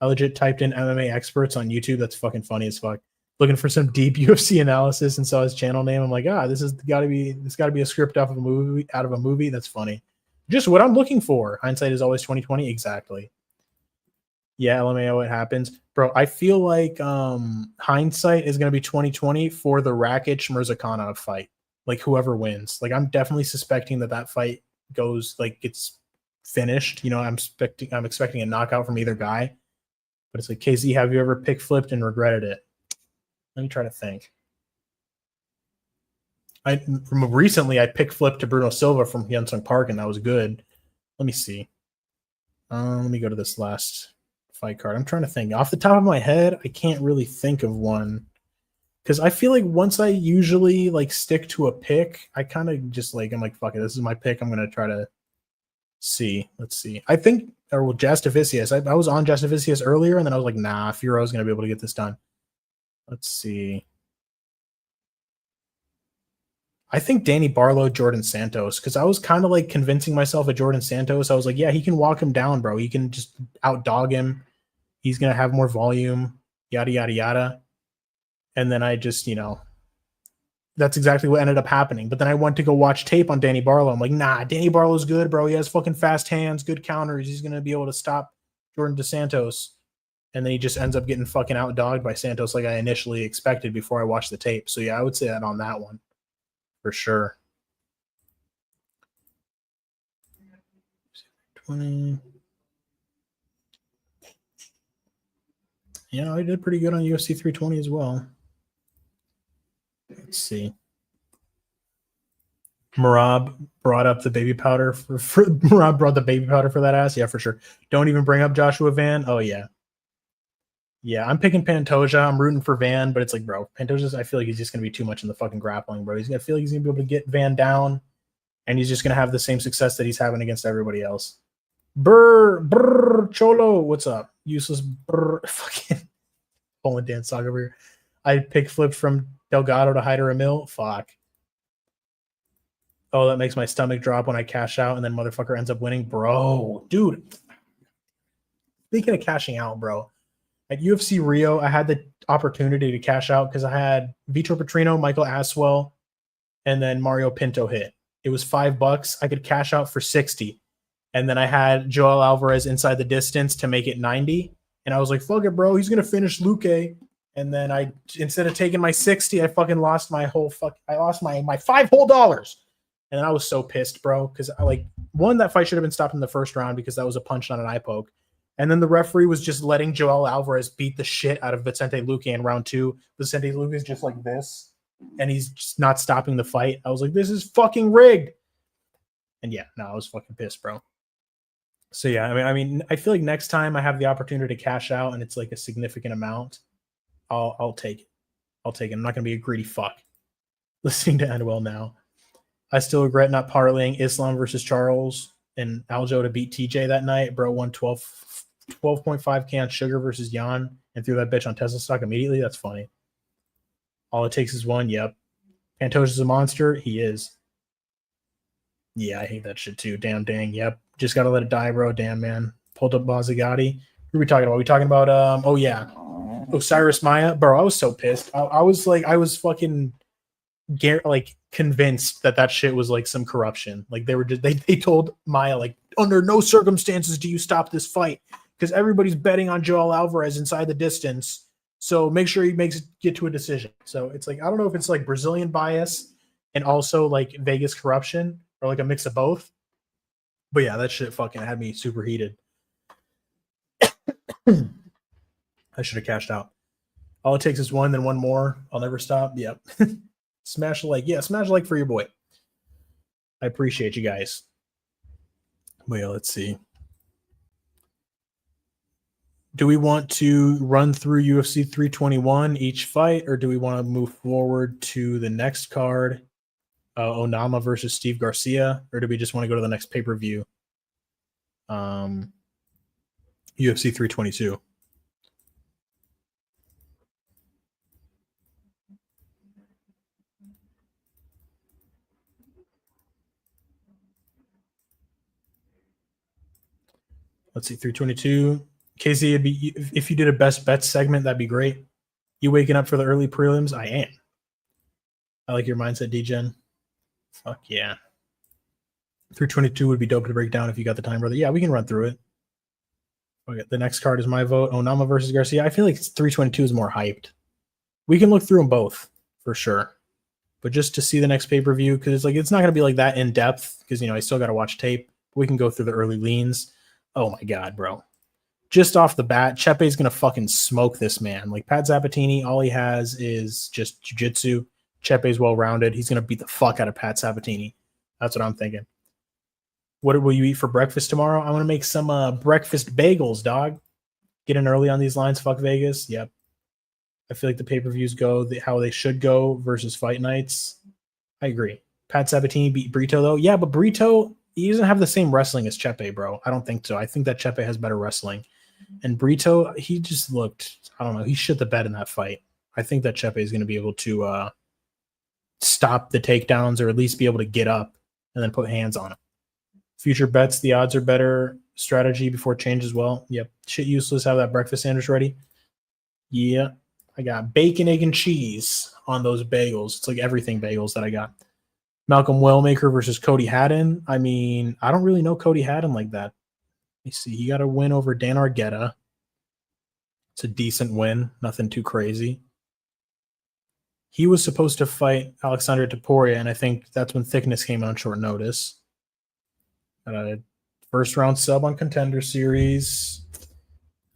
I legit typed in MMA experts on YouTube. That's fucking funny as fuck. Looking for some deep UFC analysis and saw his channel name. I'm like, this got to be a script out of a movie. That's funny. Just what I'm looking for. Hindsight is always 20/20. Exactly. Yeah, LMAO, it happens. Bro, I feel like hindsight is going to be 20/20 for the Rakic Mirzakhanov fight. Like whoever wins. Like I'm definitely suspecting that fight goes like gets finished. You know, I'm expecting a knockout from either guy. But it's like, KZ, have you ever pick flipped and regretted it? Let me try to think. From recently I pick flipped to Bruno Silva from Hyun-Sung Park, and that was good. Let me see. Let me go to this last fight card. I'm trying to think. Off the top of my head, I can't really think of one. Because I feel like once I usually like stick to a pick, I kind of just like, I'm like, fuck it, this is my pick. I'm going to try to see. Let's see. I think, or well, Jastovicius. I was on Jastovicius earlier, and then I was like, nah, Firo's going to be able to get this done. Let's see. I think Danny Barlow, Jordan Santos, because I was kind of like convincing myself at Jordan Santos. I was like, yeah, he can walk him down, bro. He can just outdog him. He's going to have more volume, yada, yada, yada. And then I just, that's exactly what ended up happening. But then I went to go watch tape on Danny Barlow. I'm like, nah, Danny Barlow's good, bro. He has fucking fast hands, good counters. He's going to be able to stop Jordan DeSantos. And then he just ends up getting fucking outdogged by Santos like I initially expected before I watched the tape. So, yeah, I would say that on that one for sure. 20. Yeah, I did pretty good on UFC 320 as well. Let's see. Marab brought up the baby powder Marab brought the baby powder for that ass. Yeah, for sure. Don't even bring up Joshua Van. Oh yeah. Yeah, I'm picking Pantoja. I'm rooting for Van, but it's like, bro, Pantoja's, I feel like he's just gonna be too much in the fucking grappling, bro. I feel like he's gonna be able to get Van down, and he's just gonna have the same success that he's having against everybody else. Brr, Cholo, what's up? Useless fucking Poland dance song over here. I pick flipped from Delgado to Hyder Emil. Fuck. Oh, that makes my stomach drop when I cash out and then motherfucker ends up winning. Bro, dude. Speaking of cashing out, bro. At UFC Rio, I had the opportunity to cash out because I had Vitor Petrino, Michael Aswell, and then Mario Pinto hit. It was $5. I could cash out for 60. And then I had Joel Alvarez inside the distance to make it 90. And I was like, fuck it, bro. He's going to finish Luque. And then instead of taking my 60, I fucking lost my whole I lost my $5 whole. And I was so pissed, bro. Because that fight should have been stopped in the first round because that was a punch, not an eye poke. And then the referee was just letting Joel Alvarez beat the shit out of Vicente Luque in round 2. Vicente Luque is just like this. And he's just not stopping the fight. I was like, this is fucking rigged. And yeah, no, I was fucking pissed, bro. So yeah, I mean, I feel like next time I have the opportunity to cash out and it's like a significant amount, I'll take it. I'll take it. I'm not going to be a greedy fuck. Listening to Inoue now. I still regret not parlaying Islam versus Charles and Aljo to beat TJ that night. Bro won 12.5K on Sugar versus Jan and threw that bitch on Tesla stock immediately. That's funny. All it takes is one. Yep. Pantoja's a monster. He is. Yeah, I hate that shit too. Damn, dang. Yep. Just got to let it die, bro. Damn, man. Pulled up Bazagati. Who are we talking about? We talking about, oh, yeah. Osiris Maya. Bro, I was so pissed. I was fucking convinced that shit was like some corruption. Like they told Maya, like, under no circumstances do you stop this fight because everybody's betting on Joel Alvarez inside the distance. So make sure he get to a decision. So it's like, I don't know if it's like Brazilian bias and also like Vegas corruption or like a mix of both. But yeah, that shit fucking had me super heated. I should have cashed out. All it takes is one, then one more. I'll never stop. Yep. Smash a like. Yeah, smash a like for your boy. I appreciate you guys. Well, yeah, let's see. Do we want to run through UFC 321 each fight, or do we want to move forward to the next card, Onama versus Steve Garcia, or do we just want to go to the next pay-per-view, UFC 322? Let's see, 322. Casey, it'd be, if you did a best bets segment, that'd be great. You waking up for the early prelims? I am. I like your mindset, D-Gen. Fuck yeah. 322 would be dope to break down if you got the time, brother. Yeah, we can run through it. Okay, the next card is my vote. Onama versus Garcia. I feel like 322 is more hyped. We can look through them both for sure. But just to see the next pay-per-view, because it's like it's not going to be like that in depth because, I still got to watch tape. We can go through the early leans. Oh my God, bro. Just off the bat, Chepe's going to fucking smoke this man. Like Pat Zabatini, all he has is just jiu-jitsu. Chepe's well-rounded. He's going to beat the fuck out of Pat Sabatini. That's what I'm thinking. What will you eat for breakfast tomorrow? I want to make some breakfast bagels, dog. Get in early on these lines. Fuck Vegas. Yep. I feel like the pay-per-views go how they should go versus fight nights. I agree. Pat Sabatini beat Brito, though. Yeah, but Brito, he doesn't have the same wrestling as Chepe, bro. I don't think so. I think that Chepe has better wrestling. And Brito, he just looked, I don't know, he shit the bed in that fight. I think that Chepe is going to be able to stop the takedowns or at least be able to get up and then put hands on him. Future bets, the odds are better. Strategy before change as well. Yep. Shit useless. Have that breakfast sandwich ready. Yeah. I got bacon, egg, and cheese on those bagels. It's like everything bagels that I got. Malcolm Wellmaker versus Cody Haddon. I mean, I don't really know Cody Haddon like that. Let me see. He got a win over Dan Argueta. It's a decent win. Nothing too crazy. He was supposed to fight Alexander Topuria, and I think that's when Thickness came on short notice. First round sub on Contender Series.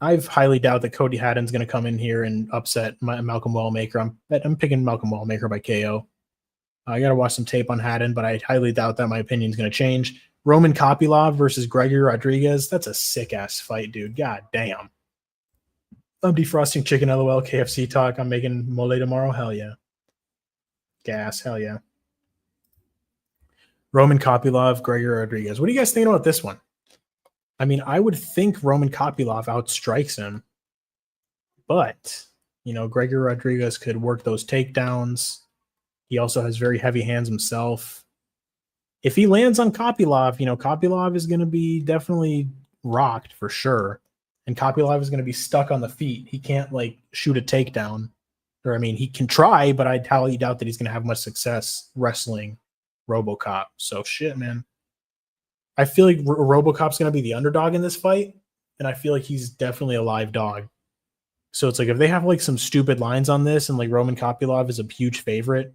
I highly doubt that Cody Haddon's going to come in here and upset Malcolm Wellmaker. I'm picking Malcolm Wellmaker by KO. I got to watch some tape on Haddon, but I highly doubt that my opinion is going to change. Roman Kopylov versus Gregory Rodriguez. That's a sick-ass fight, dude. God damn. I'm defrosting chicken, LOL, KFC talk. I'm making mole tomorrow. Hell yeah. Gas. Hell yeah. Roman Kopylov, Gregory Rodriguez. What do you guys think about this one? I mean, I would think Roman Kopylov outstrikes him, but, you know, Gregory Rodriguez could work those takedowns. He also has very heavy hands himself. If he lands on Kopylov, you know, Kopylov is going to be definitely rocked for sure. And Kopylov is going to be stuck on the feet. He can't, like, shoot a takedown. Or, I mean, he can try, but I highly doubt that he's going to have much success wrestling RoboCop. So, shit, man. I feel like RoboCop's going to be the underdog in this fight, and I feel like he's definitely a live dog. So it's like if they have like some stupid lines on this and like Roman Kopylov is a huge favorite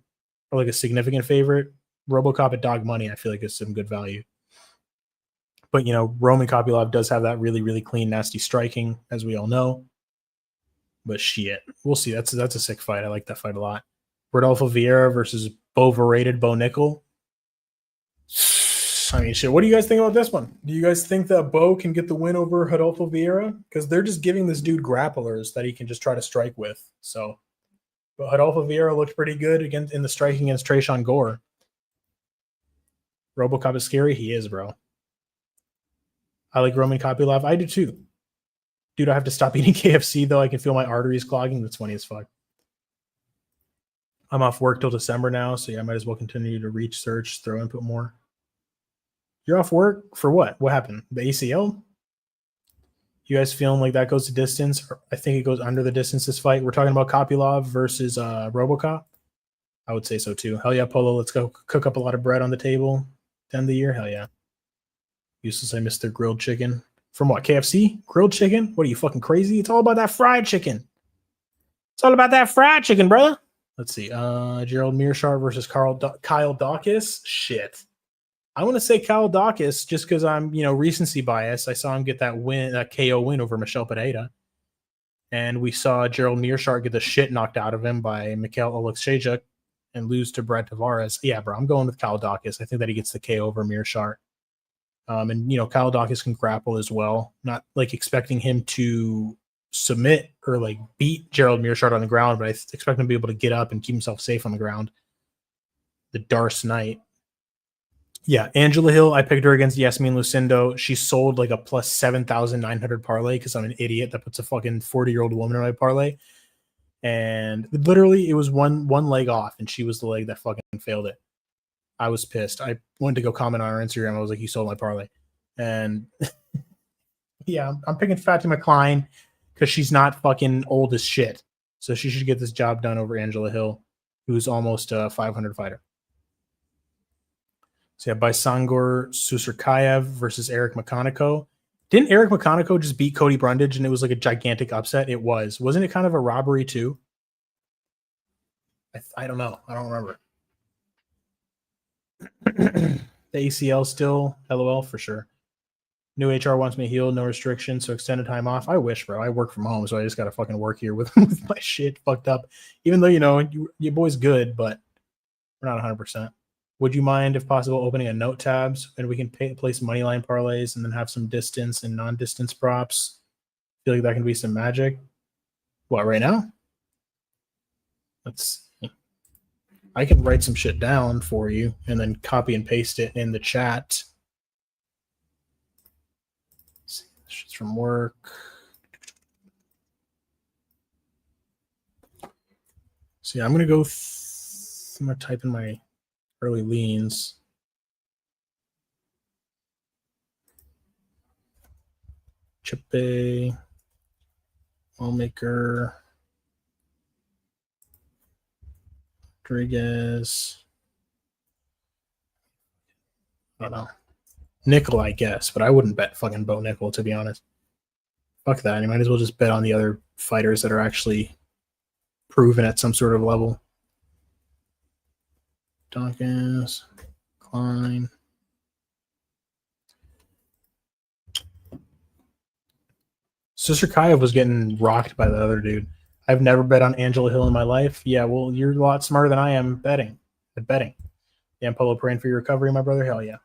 or like a significant favorite, RoboCop at dog money, I feel like is some good value. But, you know, Roman Kopylov does have that really, really clean, nasty striking, as we all know. But shit, we'll see. That's a sick fight. I like that fight a lot. Rodolfo Vieira versus Bo Nickel. I mean, shit, what do you guys think about this one? Do you guys think that Bo can get the win over Rodolfo Vieira? Because they're just giving this dude grapplers that he can just try to strike with. So, but Rodolfo Vieira looked pretty good in the striking against Trayshawn Gore. RoboCop is scary? He is, bro. I like Roman Kopylov. I do too. Dude, I have to stop eating KFC, though. I can feel my arteries clogging. That's funny as fuck. I'm off work till December now, so yeah, I might as well continue to reach, search, throw input more. You're off work for what? What happened? The ACL? You guys feeling like that goes to distance? I think it goes under the distance this fight. We're talking about Kopylov versus RoboCop. I would say so too. Hell yeah, Polo. Let's go cook up a lot of bread on the table. To end the year. Hell yeah. Useless. I missed their grilled chicken. From what? KFC? Grilled chicken? What are you, fucking crazy? It's all about that fried chicken. It's all about that fried chicken, brother. Let's see. Gerald Mearshart versus Kyle Dawkins. Shit. I want to say Kyle Dawkins just because I'm, you know, recency bias. I saw him get that win, that KO win over Michel Pereira. And we saw Gerald Mearshart get the shit knocked out of him by Mikhail Oleksiejczuk and lose to Brett Tavares. Yeah, bro, I'm going with Kyle Dawkins. I think that he gets the KO over Mearshart. And, you know, Kyle Dawkins can grapple as well. Not like expecting him to submit or like beat Gerald Mearshart on the ground, but I expect him to be able to get up and keep himself safe on the ground. The Darce Knight. Yeah, Angela Hill, I picked her against Yasmin Lucindo. She sold like a plus 7,900 parlay because I'm an idiot that puts a fucking 40-year-old woman in my parlay. And literally it was one leg off, and she was the leg that fucking failed it. I was pissed. I went to go comment on her Instagram. I was like, you sold my parlay. And yeah, I'm picking Fatima Klein because she's not fucking old as shit. So she should get this job done over Angela Hill, who's almost a 500 fighter. So yeah, Baisangor Susarkayev versus Eric McConaughey. Didn't Eric McConaughey just beat Cody Brundage and it was like a gigantic upset? It was. Wasn't it kind of a robbery too? I don't know. I don't remember. The ACL still, LOL for sure. New HR wants me healed, no restrictions, so extended time off. I wish, bro. I work from home, so I just got to fucking work here with my shit fucked up. Even though, you know, your boy's good, but We're not 100%. Would you mind, if possible, opening a note tabs and we can place money line parlays and then have some distance and non-distance props? Feel like that can be some magic. What, right now? Let's see. I can write some shit down for you and then copy and paste it in the chat. Let's see, this shit's from work. So yeah, I'm gonna go. I'm gonna type in my early leans. Chippe, Wallmaker, Rodriguez. I don't know. Nickel, I guess, but I wouldn't bet fucking Bo Nickel, to be honest. Fuck that. You might as well just bet on the other fighters that are actually proven at some sort of level. Dawkins, Klein. Sisterkayev was getting rocked by the other dude. I've never bet on Angela Hill in my life. Yeah, well, you're a lot smarter than I am betting. Yeah, Polo, praying for your recovery, my brother. Hell yeah.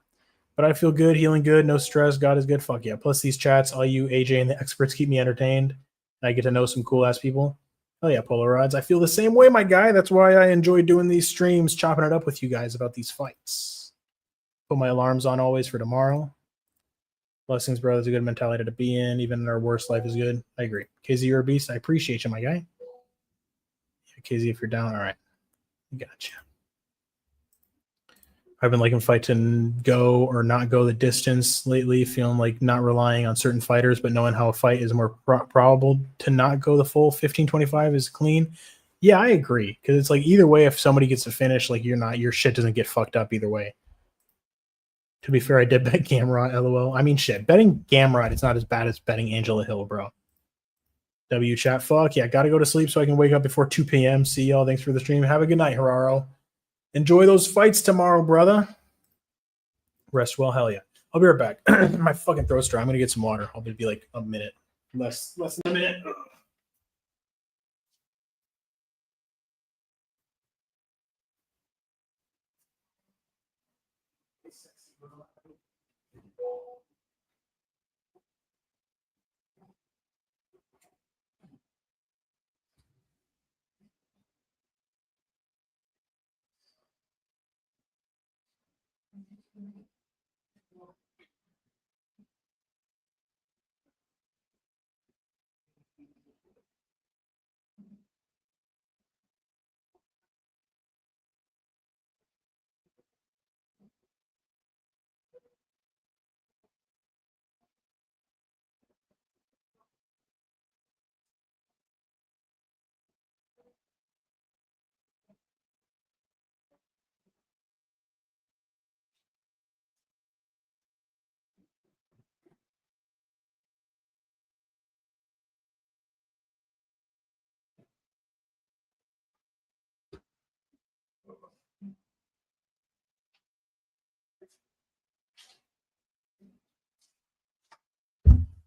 But I feel good, healing good, no stress. God is good. Fuck yeah. Plus these chats, all you AJ and the experts keep me entertained. And I get to know some cool ass people. Oh yeah, Polo Rods. I feel the same way, my guy. That's why I enjoy doing these streams, chopping it up with you guys about these fights. Put my alarms on always for tomorrow. Blessings, brother. It's a good mentality to be in. Even in our worst, life is good. I agree. KZ, you're a beast. I appreciate you, my guy. Yeah, KZ, if you're down, all right. Gotcha. I've been liking fight to go or not go the distance lately, feeling like not relying on certain fighters, but knowing how a fight is more probable to not go the full 15-25 is clean. Yeah, I agree. Because it's like either way, if somebody gets a finish, like your shit doesn't get fucked up either way. To be fair, I did bet Gamrot, LOL. I mean, shit. Betting Gamrot, it's not as bad as betting Angela Hill, bro. W chat, fuck. Yeah, gotta go to sleep so I can wake up before 2 p.m. See y'all. Thanks for the stream. Have a good night, Hararo. Enjoy those fights tomorrow, brother. Rest well. Hell yeah. I'll be right back. My fucking throat's dry. I'm going to get some water. I'll be like a minute. Less than a minute.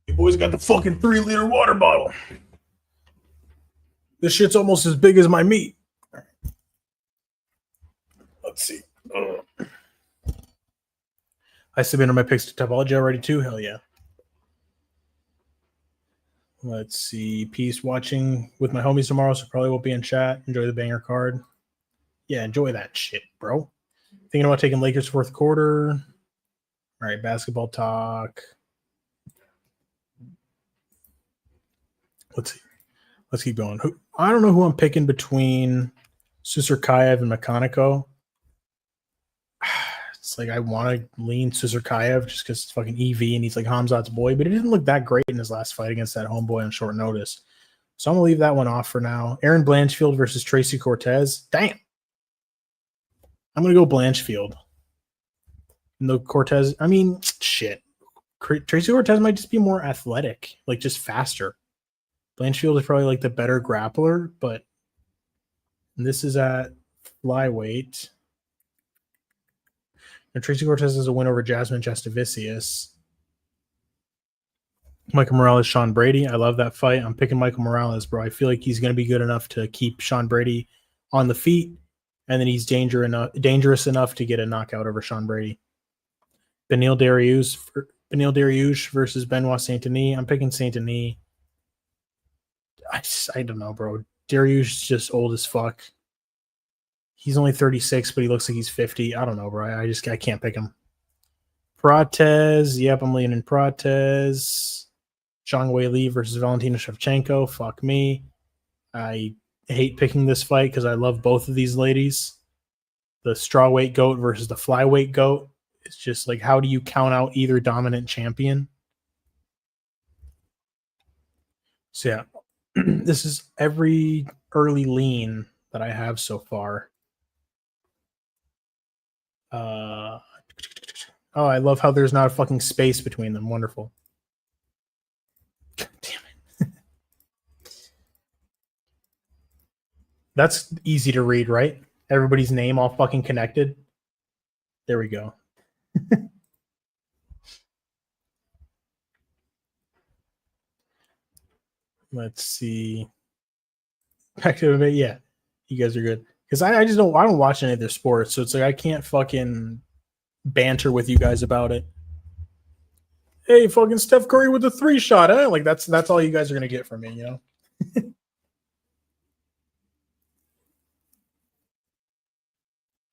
You boys got the fucking 3-liter water bottle. This shit's almost as big as my meat. All right. Let's see. I submitted my picks to Topology already too. Hell yeah. Let's see. Peace. Watching with my homies tomorrow, so probably won't be in chat. Enjoy the banger card. Yeah, enjoy that shit, bro. Thinking about taking Lakers fourth quarter. All right, basketball talk. Let's see. Let's keep going. I don't know who I'm picking between Susurkayev and Mechanico. It's like I want to lean Susurkayev just because it's fucking EV and he's like Hamzat's boy, but he didn't look that great in his last fight against that homeboy on short notice. So I'm going to leave that one off for now. Aaron Blanchfield versus Tracy Cortez. Damn. I'm going to go Blanchfield. No Cortez. I mean, shit. Tracy Cortez might just be more athletic, like just faster. Blanchfield is probably like the better grappler, but this is at flyweight. And Tracy Cortez has a win over Jasmine Jastovicius. Michael Morales, Sean Brady. I love that fight. I'm picking Michael Morales, bro. I feel like he's going to be good enough to keep Sean Brady on the feet And then he's dangerous enough to get a knockout over Sean Brady. Beneil Dariush versus Benoit Saint-Denis. I'm picking Saint-Denis. I don't know, bro. Dariush is just old as fuck. He's only 36, but he looks like he's 50. I don't know, bro. I can't pick him. Prates. Yep, I'm leaning Prates. Zhang Weili versus Valentina Shevchenko. Fuck me. I hate picking this fight because I love both of these ladies. The strawweight goat versus the flyweight goat. It's just like, how do you count out either dominant champion? So yeah, this is every early lean that I have so far. Oh, I love how there's not a fucking space between them. Wonderful. God damn it. That's easy to read, right? Everybody's name all fucking connected. There we go. Let's see. Back to it. Yeah, you guys are good. Because I don't watch any of their sports, so it's like I can't fucking banter with you guys about it. Hey, fucking Steph Curry with a 3-shot, huh? Like that's all you guys are gonna get from me, you know?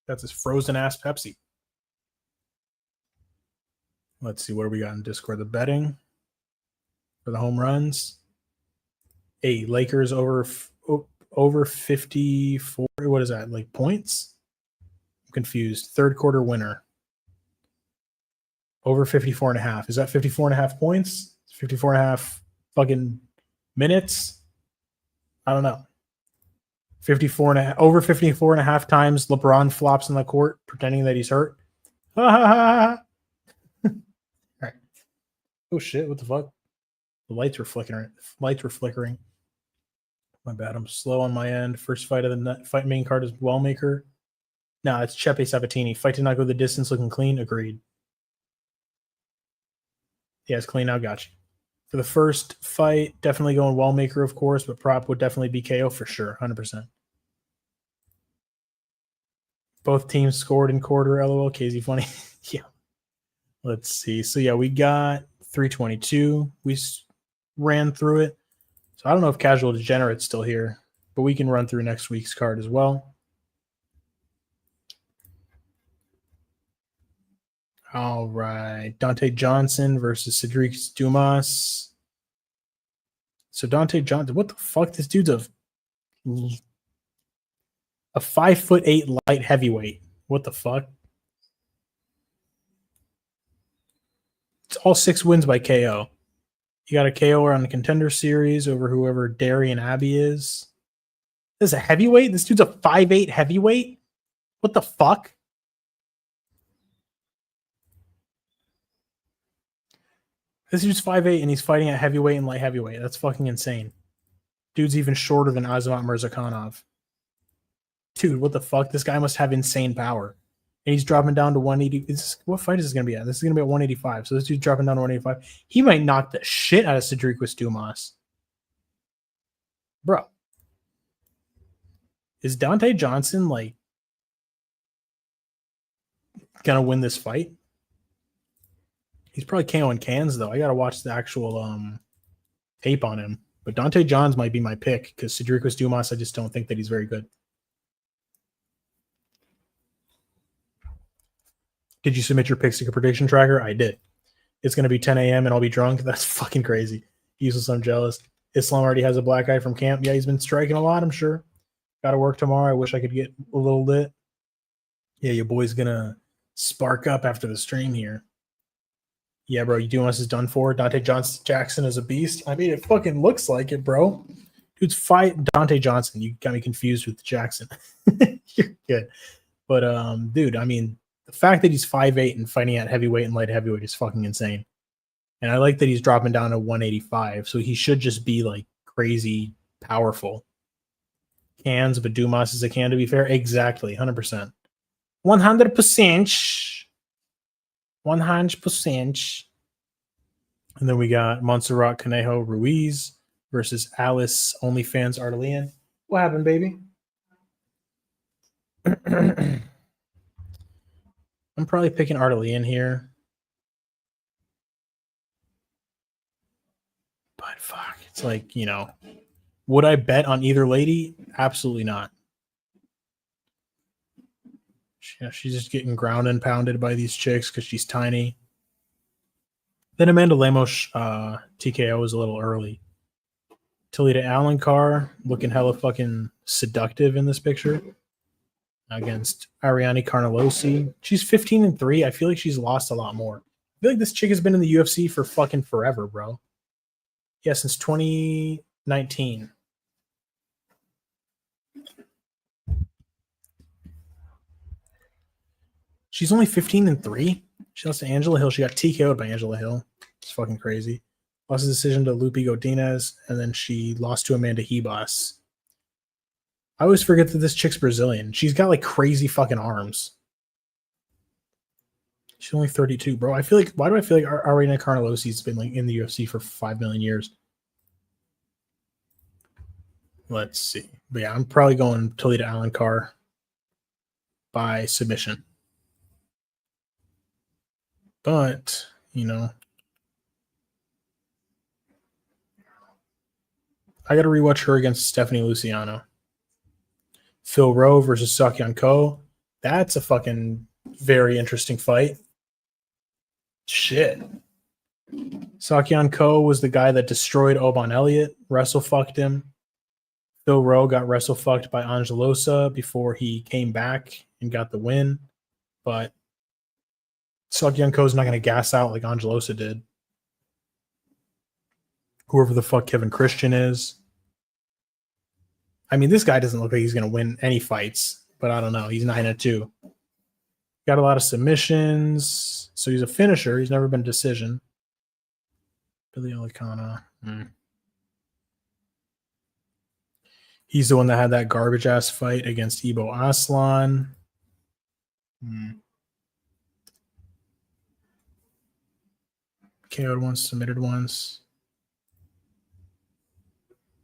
That's his frozen ass Pepsi. Let's see what do we got in Discord. The betting for the home runs. Hey, Lakers over 54. What is that? Like points? I'm confused. Third quarter winner. Over 54.5. Is that 54.5 points? 54.5 fucking minutes? I don't know. 54.5 over 54.5 times LeBron flops on the court pretending that he's hurt. Ha ha ha. All right. Oh shit, what the fuck? The lights were flickering. My bad. I'm slow on my end. First fight of the fight main card is Wellmaker. No, it's Chepe Sabatini. Fight did not go the distance, looking clean. Agreed. Yeah, it's clean now. Got you. For the first fight, definitely going Wellmaker, of course, but prop would definitely be KO for sure. 100%. Both teams scored in quarter. LOL. Casey funny. Yeah. Let's see. So yeah, we got 322. We ran through it. So I don't know if Casual Degenerate's still here, but we can run through next week's card as well. All right. Dante Johnson versus Cedric Dumas. So Dante Johnson, what the fuck? This dude's a 5'8" light heavyweight. What the fuck? It's all 6 wins by KO. You got a KO on the Contender Series over whoever Darian Abbey is. This is a heavyweight? This dude's a 5'8" heavyweight? What the fuck? This dude's 5'8" and he's fighting at heavyweight and light heavyweight. That's fucking insane. Dude's even shorter than Azamat Mirzakhanov. Dude, what the fuck? This guy must have insane power. And he's dropping down to 180. What fight is this going to be at? This is going to be at 185. So this dude's dropping down to 185. He might knock the shit out of Cedric Dumas. Bro. Is Dante Johnson, like, going to win this fight? He's probably KOing cans, though. I got to watch the actual tape on him. But Dante Johns might be my pick because Cedric Dumas, I just don't think that he's very good. Did you submit your picks to a prediction tracker? I did. It's going to be 10 a.m. and I'll be drunk. That's fucking crazy. Useless, I'm jealous. Islam already has a black eye from camp. Yeah, he's been striking a lot, I'm sure. Got to work tomorrow. I wish I could get a little lit. Yeah, your boy's going to spark up after the stream here. Yeah, bro, you doing us is done for. Dante Jackson is a beast. I mean, it fucking looks like it, bro. Dude's fight Dante Johnson. You got me confused with Jackson. You're good. But, dude, I mean, the fact that he's 5'8" and fighting at heavyweight and light heavyweight is fucking insane. And I like that he's dropping down to 185. So he should just be like crazy powerful. Cans, but Dumas is a can, to be fair. Exactly. 100%. 100%. 100%. And then we got Montserrat Conejo Ruiz versus Alice OnlyFans Artelian. What happened, baby? I'm probably picking Artelian here. But fuck, it's like, you know, would I bet on either lady? Absolutely not. She's just getting ground and pounded by these chicks because she's tiny. Then Amanda Lemos TKO was a little early. Talita Alencar looking hella fucking seductive in this picture against Ariane Carnelosi. She's 15-3. I feel like she's lost a lot more. I feel like this chick has been in the UFC for fucking forever, bro. Yeah, since 2019. She's only 15-3. She lost to Angela Hill. She got TKO'd by Angela Hill. It's fucking crazy. Lost a decision to Lupe Godinez, and then she lost to Amanda Hebas. I always forget that this chick's Brazilian. She's got like crazy fucking arms. She's only 32, bro. I feel like, why do I feel like Ariana Carnelosi's been like in the UFC for 5 million years? Let's see. But yeah, I'm probably going Talita Alencar by submission. But, you know, I got to rewatch her against Stephanie Luciano. Phil Rowe versus Sakyan Ko. That's a fucking very interesting fight. Shit. Sakyan Ko was the guy that destroyed Oban Elliott, wrestle fucked him. Phil Rowe got wrestle fucked by Angelosa before he came back and got the win. But Sakyan Ko's not going to gas out like Angelosa did. Whoever the fuck Kevin Christian is. I mean, this guy doesn't look like he's going to win any fights, but I don't know. He's 9-2. Got a lot of submissions. So he's a finisher. He's never been a decision. Billy Alicana. He's the one that had that garbage ass fight against Ibo Aslan. KO'd once, submitted once.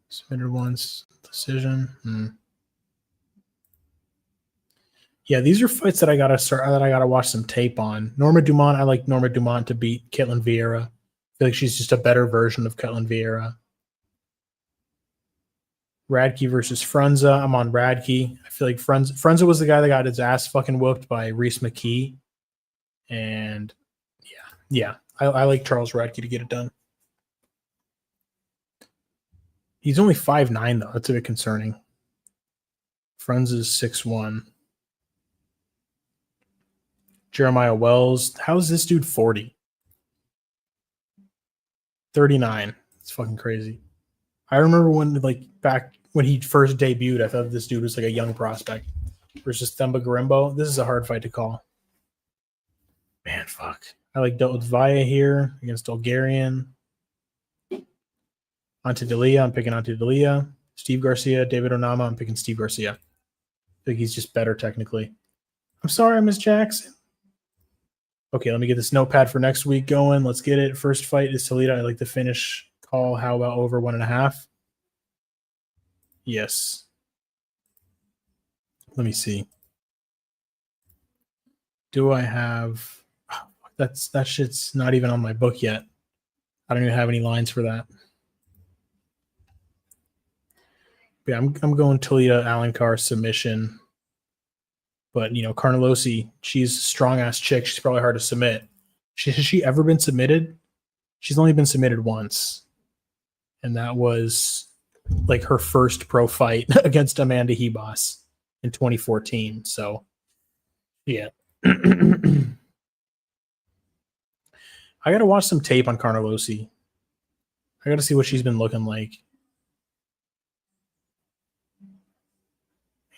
Submitted once, decision. Yeah, these are fights that I gotta watch some tape on. Norma Dumont, I like Norma Dumont to beat Ketlin Vieira. I feel like she's just a better version of Ketlin Vieira. Radke versus Frunza. I'm on Radke. I feel like Frunza was the guy that got his ass fucking whooped by Reese McKee. And yeah, I like Charles Radke to get it done. He's only 5'9", though. That's a bit concerning. Frunza's 6'1". Jeremiah Wells. How is this dude 40? 39. It's fucking crazy. I remember when, like, back when he first debuted, I thought this dude was like a young prospect. Versus Themba Garimbo. This is a hard fight to call. Man, fuck. I like Dotvaya here against Bulgarian. Antidelia, I'm picking Antidelia. Steve Garcia, David Onama, I'm picking Steve Garcia. I think he's just better technically. I'm sorry, Miss Jackson. Okay, let me get this notepad for next week going. Let's get it. First fight is Toledo. I like the finish call. How about over 1.5? Yes. Let me see. Do I have... that shit's not even on my book yet. I don't even have any lines for that. But yeah, I'm going Toledo Alencar submission. But, you know, Carnelosi, she's a strong-ass chick. She's probably hard to submit. Has she ever been submitted? She's only been submitted once. And that was, like, her first pro fight against Amanda Hebas in 2014. So, yeah. I got to watch some tape on Carnelosi. I got to see what she's been looking like.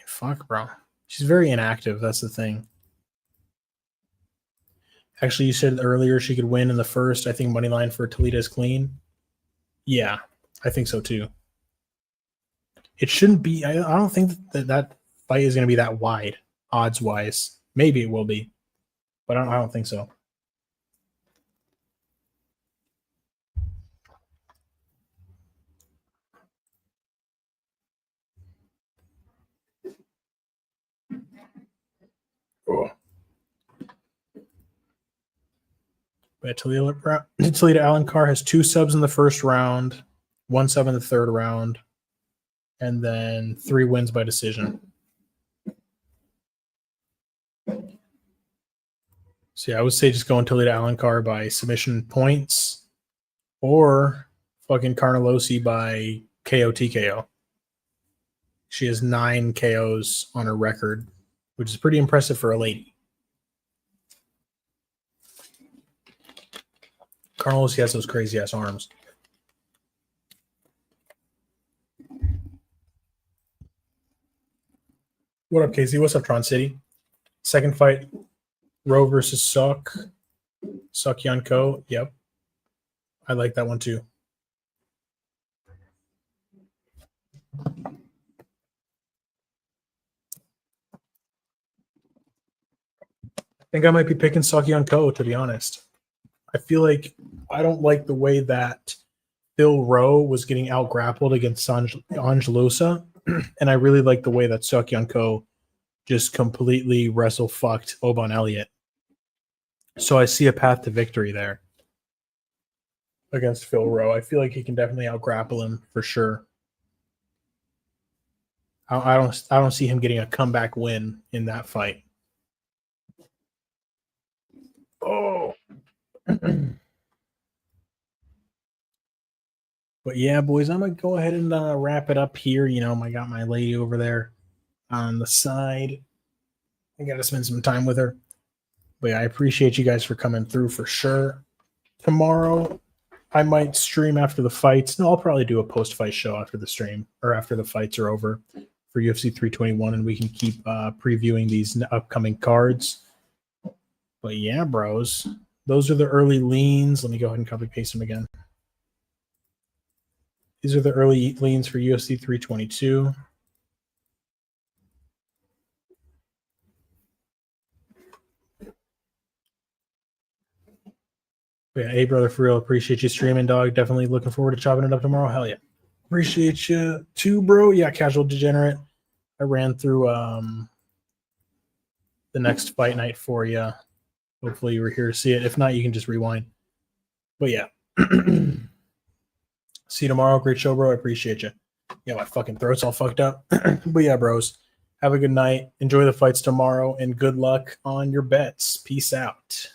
Fuck, bro. She's very inactive. That's the thing. Actually, you said earlier she could win in the first. I think moneyline for Toledo is clean. Yeah, I think so too. It shouldn't be. I don't think that fight is going to be that wide, odds wise. Maybe it will be, but I don't think so. But Toledo Alencar has 2 subs in the first round, 1 sub in the third round, and then 3 wins by decision. So yeah, I would say just going Toledo Alencar by submission points, or fucking Carnelosi by KO TKO. She has 9 KOs on her record, which is pretty impressive for a lady. Carnelosi has those crazy ass arms. What up, Casey? What's up, Tron City? Second fight, Rowe versus Yanko. Yep. I like that one too. I think I might be picking Yanko, to be honest. I feel like I don't like the way that Phil Rowe was getting out grappled against Angelusa, and I really like the way that Yanko just completely wrestle fucked Oban Elliott. So I see a path to victory there against Phil Rowe. I feel like he can definitely out grapple him for sure. I don't see him getting a comeback win in that fight. Oh. But yeah, boys, I'm gonna go ahead and wrap it up here. You know, I got my lady over there on the side. I gotta spend some time with her. But yeah, I appreciate you guys for coming through for sure. Tomorrow, I might stream after the fights. No, I'll probably do a post-fight show after the stream or after the fights are over for UFC 321, and we can keep previewing these upcoming cards. But yeah, bros, those are the early leans. Let me go ahead and copy paste them again. These are the early leans for UFC 322. Yeah, hey, brother, for real. Appreciate you streaming, dog. Definitely looking forward to chopping it up tomorrow. Hell yeah. Appreciate you too, bro. Yeah, Casual Degenerate. I ran through the next fight night for you. Hopefully you were here to see it. If not, you can just rewind. But yeah. See you tomorrow. Great show, bro. I appreciate you. Yeah, my fucking throat's all fucked up. But yeah, bros. Have a good night. Enjoy the fights tomorrow, and good luck on your bets. Peace out.